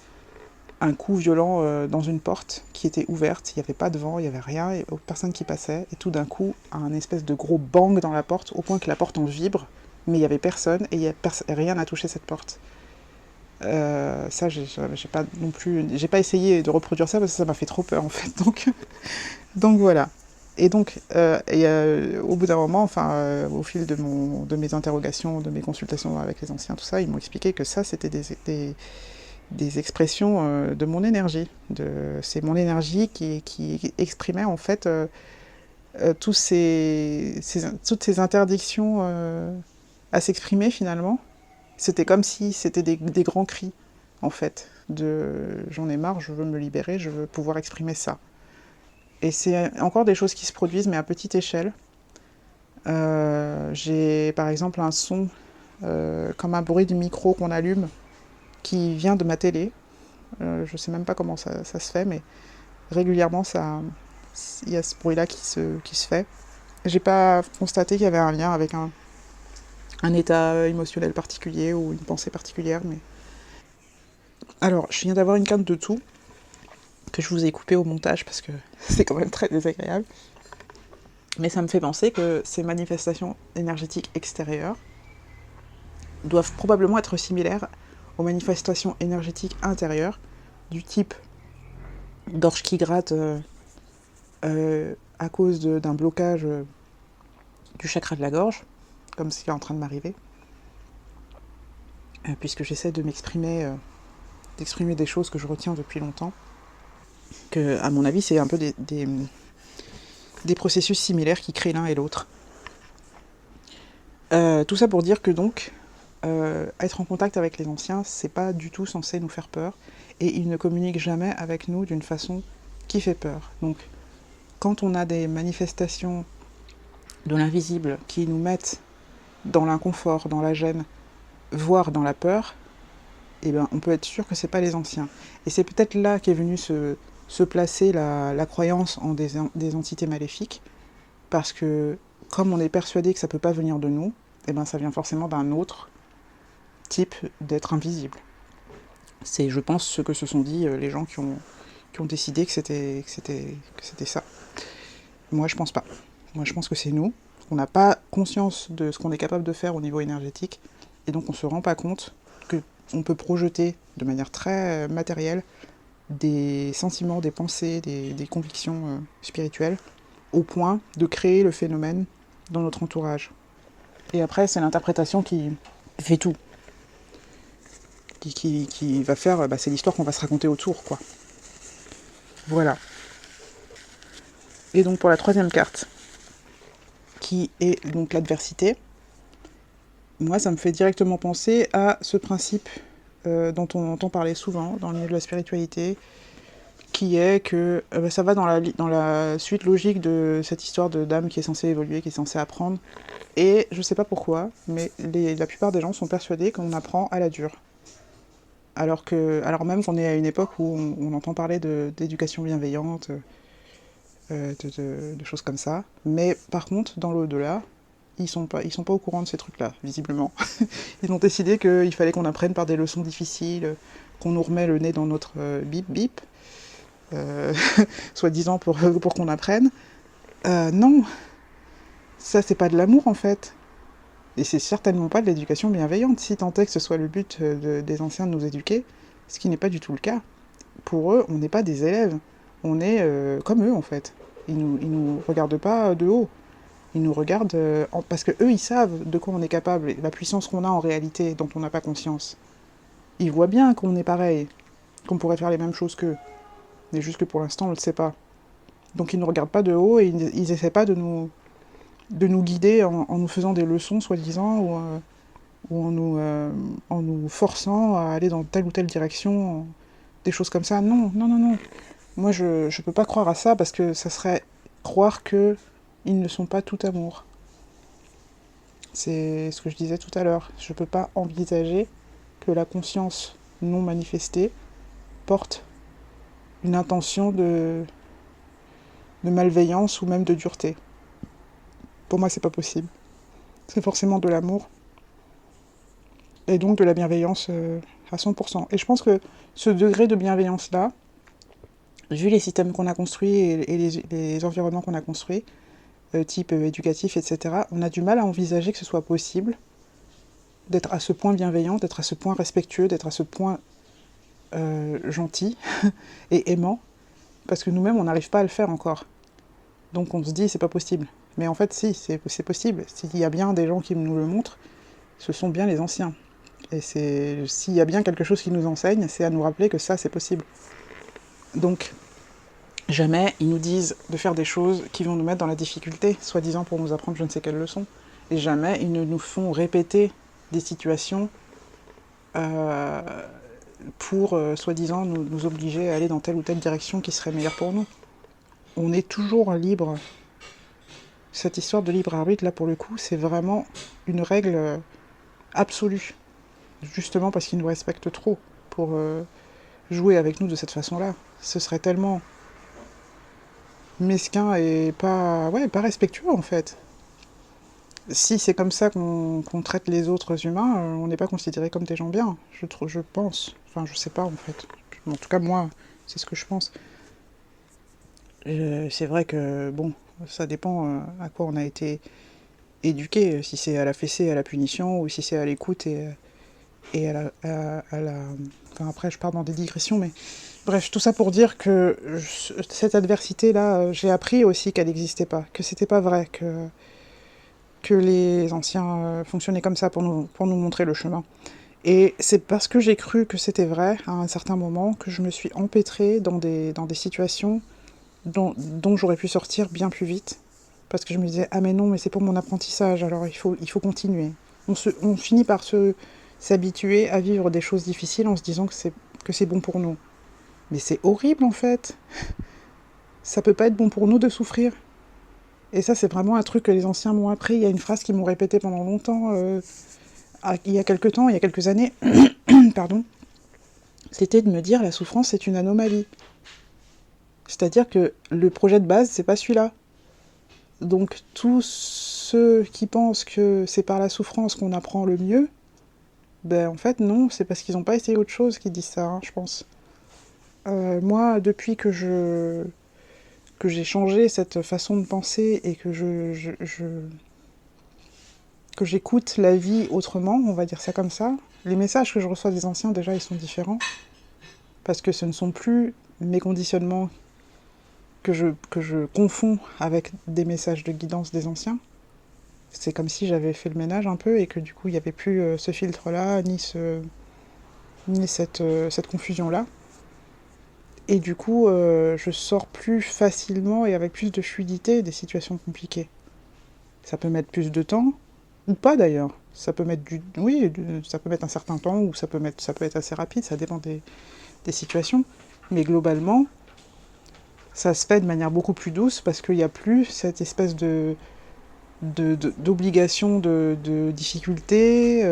un coup violent dans une porte qui était ouverte, il n'y avait pas de vent, il n'y avait rien, et personne qui passait, et tout d'un coup, un espèce de gros bang dans la porte, au point que la porte en vibre, mais il n'y avait personne, et rien n'a touché cette porte. Ça, j'ai pas non plus, j'ai pas essayé de reproduire ça parce que ça m'a fait trop peur en fait. Donc voilà. Et donc, au bout d'un moment, au fil de mes interrogations, de mes consultations avec les anciens, tout ça, ils m'ont expliqué que ça, c'était des expressions de mon énergie. C'est mon énergie qui exprimait en fait toutes ces interdictions à s'exprimer finalement. C'était comme si c'était des grands cris, en fait, j'en ai marre, je veux me libérer, je veux pouvoir exprimer ça. Et c'est encore des choses qui se produisent, mais à petite échelle. J'ai par exemple un son comme un bruit de micro qu'on allume qui vient de ma télé. Je sais même pas comment ça se fait, mais régulièrement il y a ce bruit-là qui se fait. J'ai pas constaté qu'il y avait un lien avec un état émotionnel particulier ou une pensée particulière, mais... Alors, je viens d'avoir une quinte de tout, que je vous ai coupé au montage parce que c'est quand même très désagréable. Mais ça me fait penser que ces manifestations énergétiques extérieures doivent probablement être similaires aux manifestations énergétiques intérieures, du type gorge qui gratte à cause d'un blocage du chakra de la gorge, comme ce qui est en train de m'arriver, puisque j'essaie de d'exprimer des choses que je retiens depuis longtemps, que, à mon avis, c'est un peu des processus similaires qui créent l'un et l'autre. Tout ça pour dire que donc, être en contact avec les anciens, c'est pas du tout censé nous faire peur, et ils ne communiquent jamais avec nous d'une façon qui fait peur. Donc, quand on a des manifestations de l'invisible qui nous mettent dans l'inconfort, dans la gêne, voire dans la peur, eh ben, on peut être sûr que c'est pas les anciens. Et c'est peut-être là qu'est venue se placer la croyance en des entités maléfiques, parce que comme on est persuadé que ça peut pas venir de nous, eh ben, ça vient forcément d'un autre type d'être invisible. C'est, je pense, ce que se sont dit les gens qui ont qui ont décidé que c'était ça. Moi, je pense pas. Moi, je pense que c'est nous. On n'a pas conscience de ce qu'on est capable de faire au niveau énergétique, et donc on ne se rend pas compte qu'on peut projeter de manière très matérielle des sentiments, des pensées, des convictions spirituelles, au point de créer le phénomène dans notre entourage. Et après, c'est l'interprétation qui fait tout. Qui va faire, c'est l'histoire qu'on va se raconter autour, quoi. Voilà. Et donc pour la troisième carte, qui est donc l'adversité, moi ça me fait directement penser à ce principe dont on entend parler souvent dans le milieu de la spiritualité, qui est que ça va dans la suite logique de cette histoire de dame qui est censée évoluer, qui est censée apprendre. Et je sais pas pourquoi, mais la plupart des gens sont persuadés qu'on apprend à la dure. Alors même qu'on est à une époque où on entend parler d'éducation bienveillante, de choses comme ça. Mais par contre, dans l'au-delà, ils sont pas au courant de ces trucs-là, visiblement. Ils ont décidé qu'il fallait qu'on apprenne par des leçons difficiles, qu'on nous remet le nez dans notre bip bip, soi-disant pour qu'on apprenne. Non, ça c'est pas de l'amour en fait. Et c'est certainement pas de l'éducation bienveillante, si tant est que ce soit le but des anciens de nous éduquer, ce qui n'est pas du tout le cas. Pour eux, on n'est pas des élèves, on est comme eux en fait. Ils nous regardent pas de haut, ils nous regardent parce que eux ils savent de quoi on est capable, la puissance qu'on a en réalité, dont on n'a pas conscience. Ils voient bien qu'on est pareil, qu'on pourrait faire les mêmes choses qu'eux, mais juste que pour l'instant on ne le sait pas. Donc ils nous regardent pas de haut et ils essaient pas de nous guider en nous faisant des leçons soi-disant ou en nous forçant à aller dans telle ou telle direction, des choses comme ça. Non, non, non, non. Moi, je peux pas croire à ça parce que ça serait croire que ils ne sont pas tout amour. C'est ce que je disais tout à l'heure. Je peux pas envisager que la conscience non manifestée porte une intention de malveillance ou même de dureté. Pour moi, c'est pas possible. C'est forcément de l'amour et donc de la bienveillance à 100%. Et je pense que ce degré de bienveillance-là, vu les systèmes qu'on a construits et les environnements qu'on a construits, type éducatif, etc., on a du mal à envisager que ce soit possible d'être à ce point bienveillant, d'être à ce point respectueux, d'être à ce point gentil et aimant, parce que nous-mêmes, on n'arrive pas à le faire encore. Donc on se dit, c'est pas possible. Mais en fait, si, c'est possible. S'il y a bien des gens qui nous le montrent, ce sont bien les anciens. Et s'il y a bien quelque chose qui nous enseigne, c'est à nous rappeler que ça, c'est possible. Donc, jamais ils nous disent de faire des choses qui vont nous mettre dans la difficulté, soi-disant pour nous apprendre je ne sais quelle leçon. Et jamais ils ne nous font répéter des situations pour, soi-disant, nous obliger à aller dans telle ou telle direction qui serait meilleure pour nous. On est toujours libre. Cette histoire de libre arbitre, là, pour le coup, c'est vraiment une règle absolue. Justement parce qu'ils nous respectent trop pour jouer avec nous de cette façon-là. Ce serait tellement mesquin et pas respectueux, en fait. Si c'est comme ça qu'on traite les autres humains, on n'est pas considérés comme des gens bien, je pense. Enfin, je sais pas, en fait. En tout cas, moi, c'est ce que je pense. C'est vrai que, bon, ça dépend à quoi on a été éduqué, si c'est à la fessée et à la punition, ou si c'est à l'écoute et à la... Enfin, après, je pars dans des digressions, mais... Bref, tout ça pour dire que cette adversité-là, j'ai appris aussi qu'elle n'existait pas, que c'était pas vrai, que les anciens fonctionnaient comme ça pour nous montrer le chemin. Et c'est parce que j'ai cru que c'était vrai, à un certain moment, que je me suis empêtrée dans des situations dont j'aurais pu sortir bien plus vite. Parce que je me disais, ah mais non, mais c'est pour mon apprentissage, alors il faut continuer. On finit par s'habituer à vivre des choses difficiles en se disant que c'est bon pour nous. Mais c'est horrible en fait. Ça peut pas être bon pour nous de souffrir. Et ça, c'est vraiment un truc que les anciens m'ont appris. Il y a une phrase qu'ils m'ont répétée pendant longtemps, il y a quelques années, pardon. C'était de me dire, la souffrance, c'est une anomalie. C'est-à-dire que le projet de base, c'est pas celui-là. Donc, tous ceux qui pensent que c'est par la souffrance qu'on apprend le mieux, ben en fait, non, c'est parce qu'ils n'ont pas essayé autre chose qu'ils disent ça, hein, je pense. Moi, depuis que j'ai changé cette façon de penser et que que j'écoute la vie autrement, on va dire ça comme ça, les messages que je reçois des anciens, déjà, ils sont différents. Parce que ce ne sont plus mes conditionnements que je confonds avec des messages de guidance des anciens. C'est comme si j'avais fait le ménage un peu et que du coup, il n'y avait plus ce filtre-là, ni cette confusion-là. Et du coup, je sors plus facilement et avec plus de fluidité des situations compliquées. Ça peut mettre plus de temps, ou pas d'ailleurs. Ça peut mettre ça peut mettre un certain temps, ou ça peut être assez rapide, ça dépend des situations. Mais globalement, ça se fait de manière beaucoup plus douce parce qu'il n'y a plus cette espèce d'obligation, de difficulté.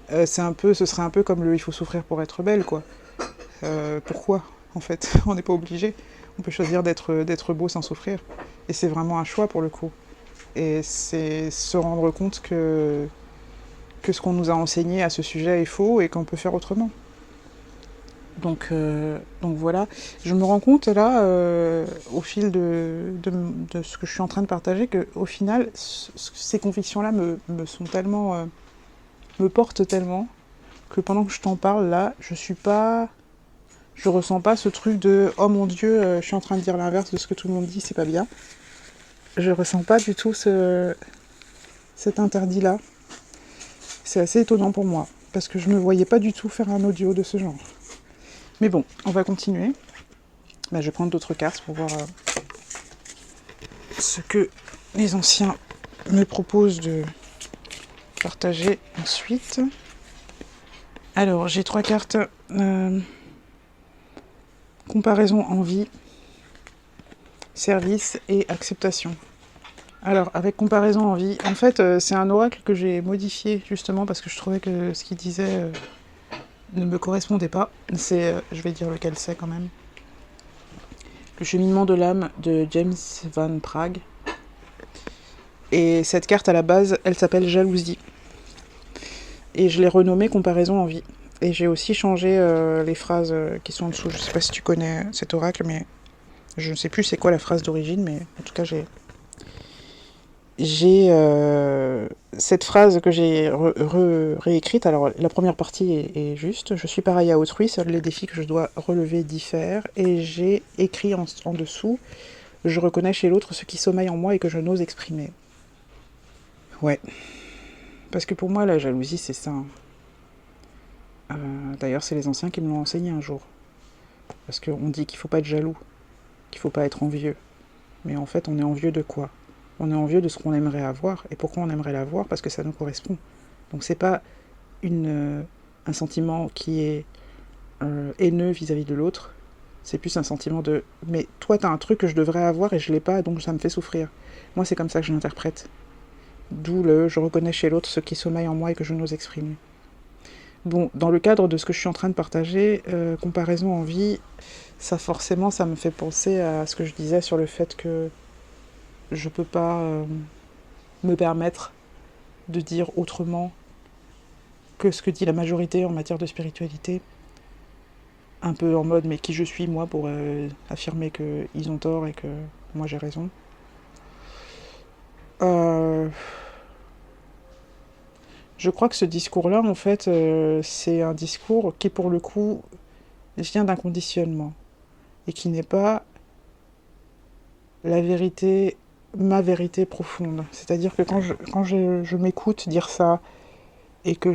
Ce serait un peu comme le il faut souffrir pour être belle, quoi. Pourquoi, en fait? On n'est pas obligé. On peut choisir d'être beau sans souffrir. Et c'est vraiment un choix pour le coup. Et c'est se rendre compte que ce qu'on nous a enseigné à ce sujet est faux et qu'on peut faire autrement. Donc voilà, je me rends compte là, au fil de ce que je suis en train de partager, qu'au final, ces convictions-là me sont tellement, me portent tellement, que pendant que je t'en parle là, je ressens pas ce truc de oh mon Dieu, je suis en train de dire l'inverse de ce que tout le monde dit, c'est pas bien. Je ressens pas du tout cet interdit-là. C'est assez étonnant pour moi, parce que je me voyais pas du tout faire un audio de ce genre. Mais bon, on va continuer. Bah, je vais prendre d'autres cartes pour voir ce que les anciens me proposent de partager ensuite. Alors, j'ai 3 cartes. Comparaison envie, service et acceptation. Alors, avec comparaison envie, en fait, c'est un oracle que j'ai modifié justement parce que je trouvais que ce qu'il disait ne me correspondait pas. Je vais dire lequel c'est quand même. Le cheminement de l'âme de James Van Praagh. Et cette carte à la base, elle s'appelle jalousie. Et je l'ai renommée comparaison envie. Et j'ai aussi changé les phrases qui sont en dessous. Je sais pas si tu connais cet oracle, mais je ne sais plus c'est quoi la phrase d'origine, mais en tout cas j'ai cette phrase que j'ai réécrite. Alors la première partie est juste. Je suis pareil à autrui, seuls les défis que je dois relever diffèrent. Et j'ai écrit en dessous, je reconnais chez l'autre ce qui sommeille en moi et que je n'ose exprimer. Ouais. Parce que pour moi la jalousie c'est ça. D'ailleurs c'est les anciens qui me l'ont enseigné un jour. Parce qu'on dit qu'il faut pas être jaloux, qu'il faut pas être envieux. Mais en fait on est envieux de quoi ? On est envieux de ce qu'on aimerait avoir. Et pourquoi on aimerait l'avoir ? Parce que ça nous correspond. Donc c'est pas un sentiment qui est haineux vis-à-vis de l'autre. C'est plus un sentiment de « mais toi t'as un truc que je devrais avoir et je l'ai pas, donc ça me fait souffrir ». Moi c'est comme ça que je l'interprète. D'où le « je reconnais chez l'autre ce qui sommeille en moi et que je n'ose exprimer ». Bon, dans le cadre de ce que je suis en train de partager, comparaison en vie, ça forcément ça me fait penser à ce que je disais sur le fait que je peux pas me permettre de dire autrement que ce que dit la majorité en matière de spiritualité. Un peu en mode, mais qui je suis moi pour affirmer qu'ils ont tort et que moi j'ai raison. Je crois que ce discours-là, en fait, c'est un discours qui, pour le coup, vient d'un conditionnement et qui n'est pas la vérité, ma vérité profonde. C'est-à-dire que quand je m'écoute dire ça et que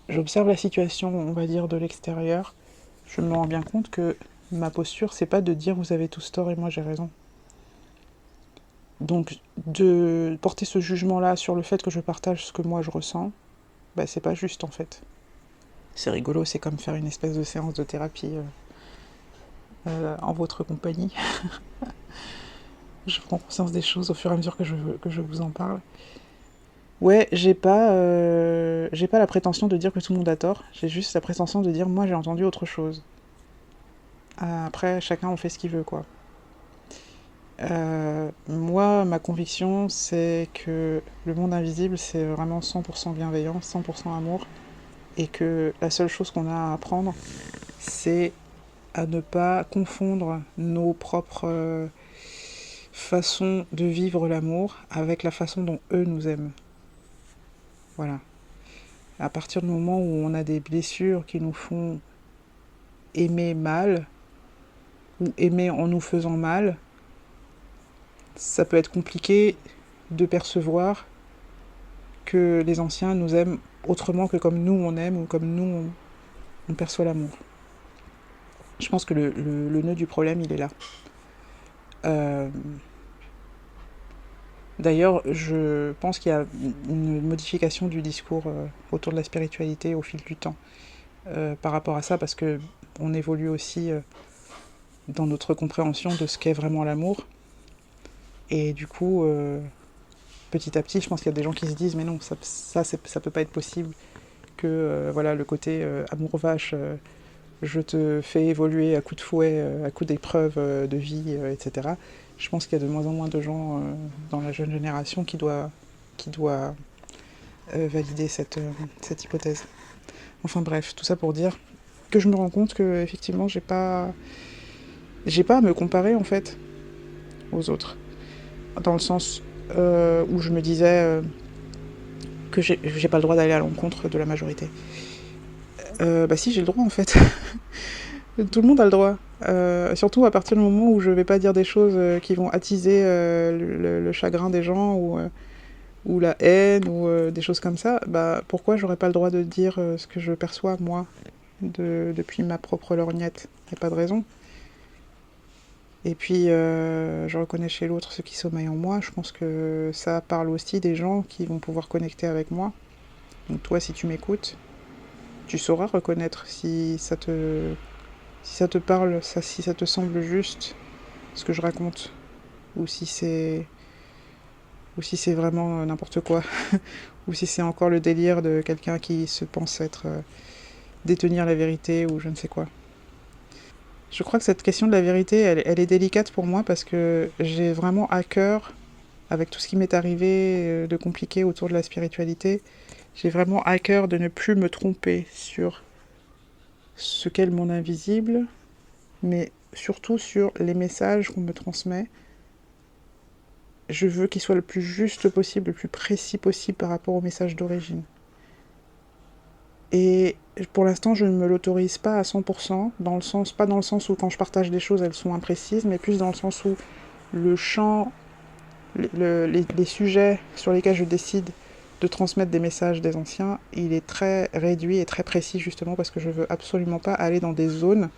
j'observe la situation, on va dire, de l'extérieur, je me rends bien compte que ma posture, c'est pas de dire vous avez tous tort et moi j'ai raison. Donc, de porter ce jugement-là sur le fait que je partage ce que moi je ressens, bah c'est pas juste en fait. C'est rigolo, c'est comme faire une espèce de séance de thérapie en votre compagnie. Je prends conscience des choses au fur et à mesure que je vous en parle. Ouais, j'ai pas la prétention de dire que tout le monde a tort, j'ai juste la prétention de dire moi j'ai entendu autre chose. Après, chacun en fait ce qu'il veut, quoi. Moi, ma conviction, c'est que le monde invisible, c'est vraiment 100% bienveillance, 100% amour, et que la seule chose qu'on a à apprendre, c'est à ne pas confondre nos propres façons de vivre l'amour avec la façon dont eux nous aiment. Voilà. À partir du moment où on a des blessures qui nous font aimer mal, ou aimer en nous faisant mal, ça peut être compliqué de percevoir que les anciens nous aiment autrement que comme nous on aime ou comme nous on perçoit l'amour. Je pense que le nœud du problème, il est là. Euh, D'ailleurs, je pense qu'il y a une modification du discours autour de la spiritualité au fil du temps par rapport à ça, parce que on évolue aussi dans notre compréhension de ce qu'est vraiment l'amour. Et du coup, petit à petit, je pense qu'il y a des gens qui se disent mais non, ça peut pas être possible que voilà, le côté amour vache, je te fais évoluer à coups de fouet, à coups d'épreuves de vie, etc. Je pense qu'il y a de moins en moins de gens dans la jeune génération qui doit valider cette hypothèse. Enfin bref, tout ça pour dire que je me rends compte que effectivement j'ai pas à me comparer en fait aux autres, dans le sens où je me disais que j'ai pas le droit d'aller à l'encontre de la majorité. Bah si, j'ai le droit en fait. Tout le monde a le droit. Surtout à partir du moment où je vais pas dire des choses qui vont attiser le chagrin des gens ou la haine ou des choses comme ça, bah pourquoi j'aurais pas le droit de dire ce que je perçois moi depuis ma propre lorgnette? Y a pas de raison. Et puis je reconnais chez l'autre ce qui sommeille en moi. Je pense que ça parle aussi des gens qui vont pouvoir connecter avec moi. Donc toi, si tu m'écoutes, tu sauras reconnaître si ça te parle, si ça te semble juste ce que je raconte, ou si c'est vraiment n'importe quoi, ou si c'est encore le délire de quelqu'un qui se pense être détenir la vérité ou je ne sais quoi. Je crois que cette question de la vérité, elle est délicate pour moi parce que j'ai vraiment à cœur, avec tout ce qui m'est arrivé de compliqué autour de la spiritualité, j'ai vraiment à cœur de ne plus me tromper sur ce qu'est le monde invisible, mais surtout sur les messages qu'on me transmet. Je veux qu'il soit le plus juste possible, le plus précis possible par rapport au message d'origine. Et pour l'instant, je ne me l'autorise pas à 100%, pas dans le sens où quand je partage des choses, elles sont imprécises, mais plus dans le sens où le champ, les sujets sur lesquels je décide de transmettre des messages des anciens, il est très réduit et très précis justement parce que je veux absolument pas aller dans des zones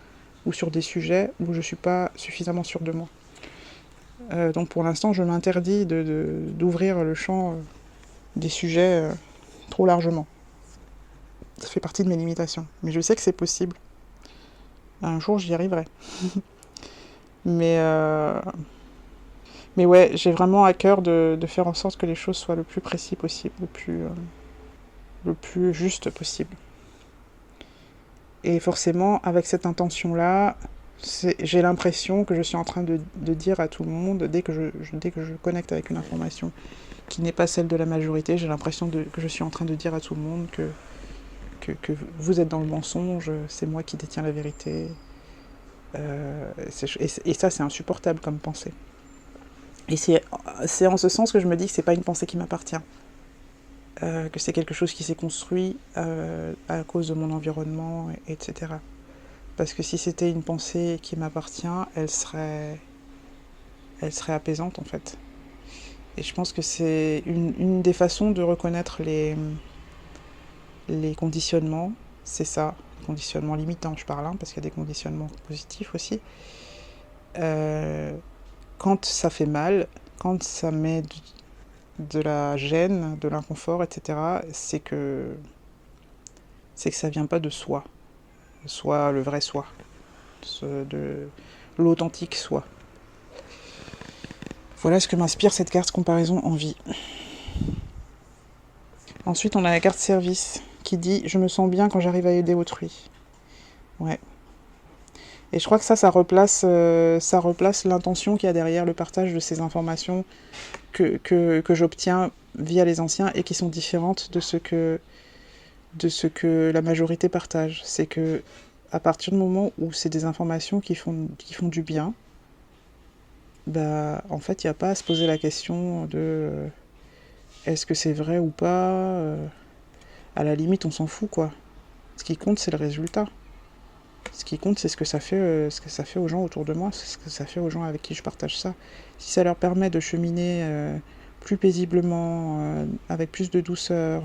ou sur des sujets où je suis pas suffisamment sûre de moi. Donc pour l'instant, je m'interdis d'ouvrir le champ des sujets trop largement. Ça fait partie de mes limitations. Mais je sais que c'est possible. Un jour, j'y arriverai. mais ouais, j'ai vraiment à cœur de faire en sorte que les choses soient le plus précis possible, le plus juste possible. Et forcément, avec cette intention-là, j'ai l'impression que je suis en train de dire à tout le monde, dès que je connecte avec une information qui n'est pas celle de la majorité, j'ai l'impression que je suis en train de dire à tout le monde que vous êtes dans le mensonge, c'est moi qui détiens la vérité. Et ça, c'est insupportable comme pensée. Et c'est en ce sens que je me dis que c'est pas une pensée qui m'appartient. Que c'est quelque chose qui s'est construit à cause de mon environnement, etc. Parce que si c'était une pensée qui m'appartient, elle serait apaisante en fait. Et je pense que c'est une des façons de reconnaître les conditionnements, c'est ça, les conditionnements limitants je parle, parce qu'il y a des conditionnements positifs aussi. Quand ça fait mal, quand ça met de la gêne, de l'inconfort, etc., c'est que ça vient pas de soi, soit le vrai soi, de l'authentique soi. Voilà ce que m'inspire cette carte comparaison en vie. Ensuite, on a la carte service qui dit « Je me sens bien quand j'arrive à aider autrui ». Ouais. Et je crois que ça replace l'intention qu'il y a derrière le partage de ces informations que j'obtiens via les anciens et qui sont différentes de ce que la majorité partage. C'est que à partir du moment où c'est des informations qui font du bien, bah, en fait, il n'y a pas à se poser la question de est-ce que c'est vrai ou pas. À la limite, on s'en fout, quoi. Ce qui compte, c'est le résultat. Ce qui compte, c'est ce que ça fait aux gens autour de moi, c'est ce que ça fait aux gens avec qui je partage ça. Si ça leur permet de cheminer plus paisiblement, avec plus de douceur,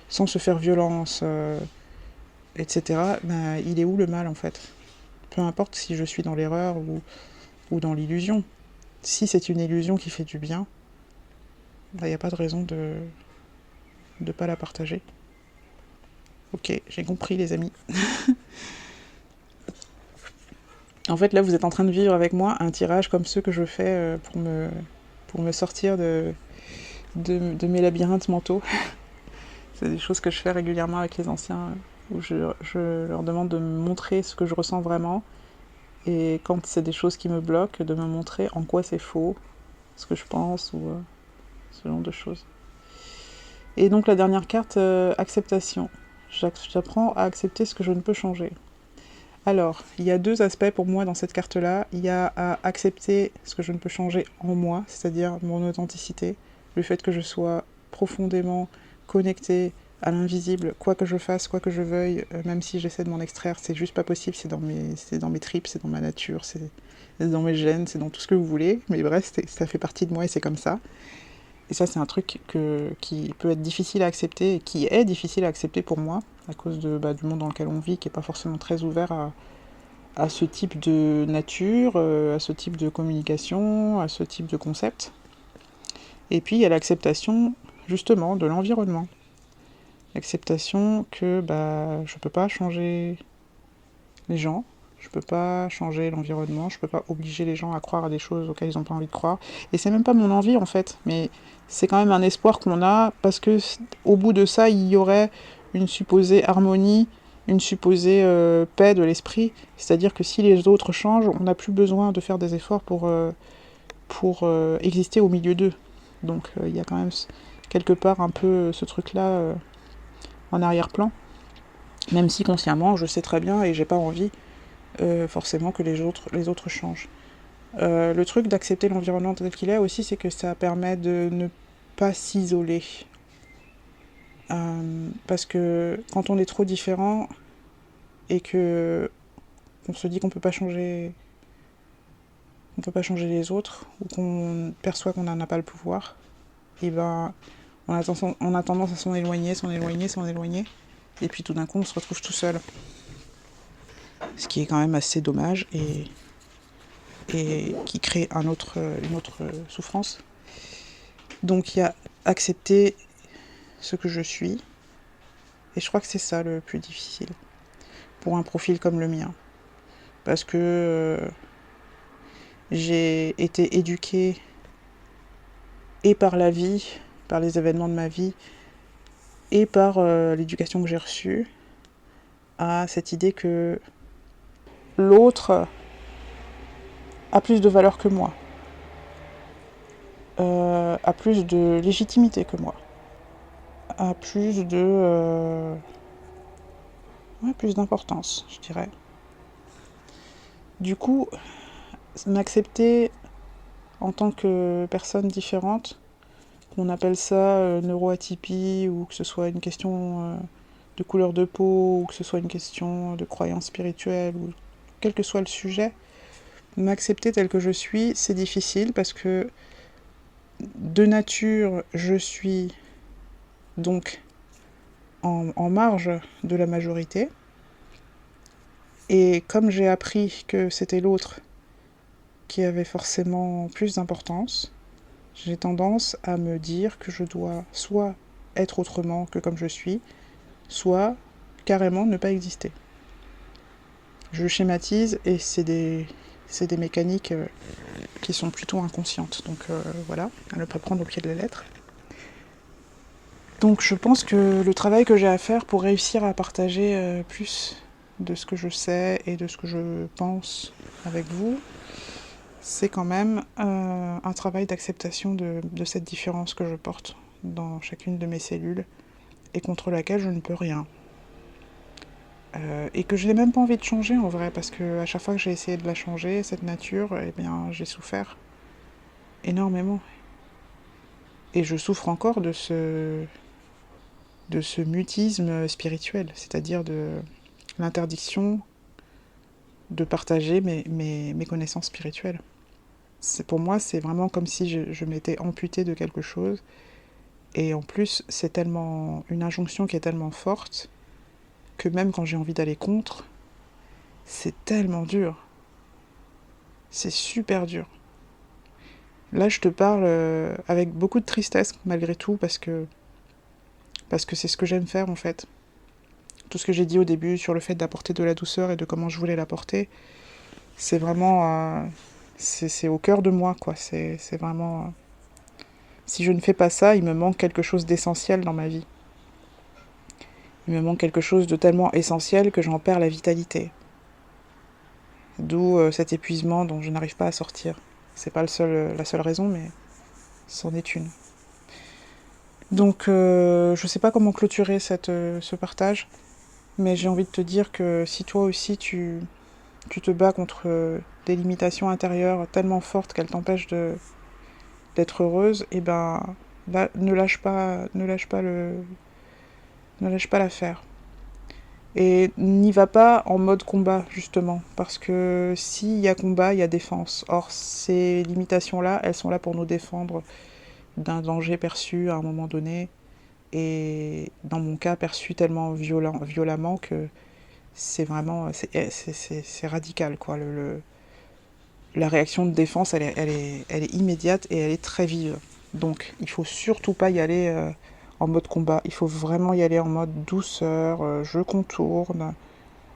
sans se faire violence, etc., ben, il est où le mal, en fait? Peu importe si je suis dans l'erreur ou dans l'illusion. Si c'est une illusion qui fait du bien, il n'y a pas de raison de ne pas la partager. Ok, j'ai compris, les amis. En fait, là, vous êtes en train de vivre avec moi un tirage comme ceux que je fais pour me sortir de mes labyrinthes mentaux. C'est des choses que je fais régulièrement avec les anciens, où je leur demande de me montrer ce que je ressens vraiment, et quand c'est des choses qui me bloquent, de me montrer en quoi c'est faux, ce que je pense, ou ce genre de choses. Et donc la dernière carte, acceptation. J'apprends à accepter ce que je ne peux changer. Alors, il y a deux aspects pour moi dans cette carte-là. Il y a à accepter ce que je ne peux changer en moi, c'est-à-dire mon authenticité, le fait que je sois profondément connectée à l'invisible, quoi que je fasse, quoi que je veuille, même si j'essaie de m'en extraire, c'est juste pas possible, c'est dans mes tripes, c'est dans ma nature, c'est dans mes gènes, c'est dans tout ce que vous voulez, mais bref, ça fait partie de moi et c'est comme ça. Et ça, c'est un truc qui peut être difficile à accepter, et qui est difficile à accepter pour moi, à cause du monde dans lequel on vit, qui n'est pas forcément très ouvert à ce type de nature, à ce type de communication, à ce type de concept. Et puis, il y a l'acceptation, justement, de l'environnement. L'acceptation que je ne peux pas changer les gens, je peux pas changer l'environnement, je peux pas obliger les gens à croire à des choses auxquelles ils n'ont pas envie de croire. Et c'est même pas mon envie en fait, mais c'est quand même un espoir qu'on a, parce que au bout de ça, il y aurait une supposée harmonie, une supposée paix de l'esprit. C'est-à-dire que si les autres changent, on n'a plus besoin de faire des efforts pour exister au milieu d'eux. Donc il y a quand même quelque part un peu ce truc-là en arrière-plan. Même si consciemment, je sais très bien et j'ai pas envie forcément que les autres changent. Le truc d'accepter l'environnement tel qu'il est aussi, c'est que ça permet de ne pas s'isoler. Parce que quand on est trop différent et que on se dit qu'on peut pas changer les autres, ou qu'on perçoit qu'on n'en a pas le pouvoir, et ben on a tendance à s'en éloigner, et puis tout d'un coup on se retrouve tout seul. Ce qui est quand même assez dommage et qui crée une autre souffrance. Donc il y a accepter ce que je suis, et je crois que c'est ça le plus difficile pour un profil comme le mien, parce que j'ai été éduquée et par la vie, par les événements de ma vie, et par l'éducation que j'ai reçue, à cette idée que l'autre a plus de valeur que moi, a plus de légitimité que moi, a plus d'importance, je dirais. Du coup, m'accepter en tant que personne différente, qu'on appelle ça neuroatypie, ou que ce soit une question de couleur de peau, ou que ce soit une question de croyance spirituelle, ou quel que soit le sujet, m'accepter tel que je suis, c'est difficile parce que de nature, je suis donc en marge de la majorité. Et comme j'ai appris que c'était l'autre qui avait forcément plus d'importance, j'ai tendance à me dire que je dois soit être autrement que comme je suis, soit carrément ne pas exister. Je schématise, et c'est des mécaniques qui sont plutôt inconscientes. Donc voilà, à ne pas prendre au pied de la lettre. Donc je pense que le travail que j'ai à faire pour réussir à partager plus de ce que je sais et de ce que je pense avec vous, c'est quand même un travail d'acceptation de cette différence que je porte dans chacune de mes cellules et contre laquelle je ne peux rien. et que je n'ai même pas envie de changer en vrai, parce que à chaque fois que j'ai essayé de la changer, cette nature, eh bien, j'ai souffert énormément. Et je souffre encore de ce mutisme spirituel, c'est-à-dire de l'interdiction de partager mes connaissances spirituelles. Pour moi, c'est vraiment comme si je m'étais amputée de quelque chose. Et en plus, c'est tellement une injonction qui est tellement forte que même quand j'ai envie d'aller contre, c'est tellement dur. C'est super dur. Là, je te parle avec beaucoup de tristesse malgré tout parce que c'est ce que j'aime faire en fait. Tout ce que j'ai dit au début sur le fait d'apporter de la douceur et de comment je voulais l'apporter, c'est vraiment c'est au cœur de moi quoi. C'est vraiment si je ne fais pas ça, il me manque quelque chose d'essentiel dans ma vie. Il me manque quelque chose de tellement essentiel que j'en perds la vitalité. D'où cet épuisement dont je n'arrive pas à sortir. C'est pas la seule raison, mais c'en est une. Donc, je sais pas comment clôturer ce partage, mais j'ai envie de te dire que si toi aussi tu te bats contre des limitations intérieures tellement fortes qu'elles t'empêchent d'être heureuse, et ben là, ne lâche pas l'affaire. Et n'y va pas en mode combat, justement, parce que s'il y a combat, il y a défense. Or, ces limitations-là, elles sont là pour nous défendre d'un danger perçu à un moment donné, et dans mon cas, perçu tellement violemment que c'est vraiment, c'est radical, quoi. La réaction de défense, elle est immédiate et elle est très vive. Donc, il faut surtout pas y aller en mode combat. Il faut vraiment y aller en mode douceur, je contourne,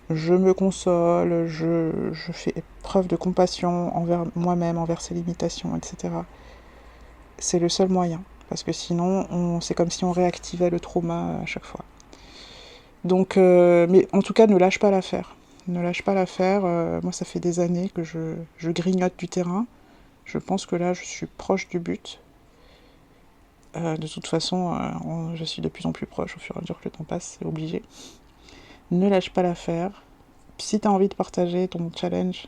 je me console, je fais preuve de compassion envers moi-même, envers ses limitations, etc. C'est le seul moyen, parce que sinon, c'est comme si on réactivait le trauma à chaque fois. Donc, mais en tout cas, ne lâche pas l'affaire. Ne lâche pas l'affaire. Moi, ça fait des années que je grignote du terrain. Je pense que là, je suis proche du but. De toute façon, je suis de plus en plus proche au fur et à mesure que le temps passe, c'est obligé. Ne lâche pas l'affaire. Si tu as envie de partager ton challenge,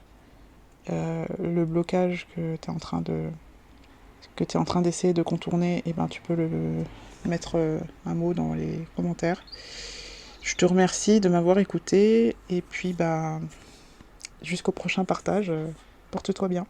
le blocage que tu es en train d'essayer de contourner, eh ben, tu peux le mettre un mot dans les commentaires. Je te remercie de m'avoir écouté et puis bah, jusqu'au prochain partage. Porte-toi bien.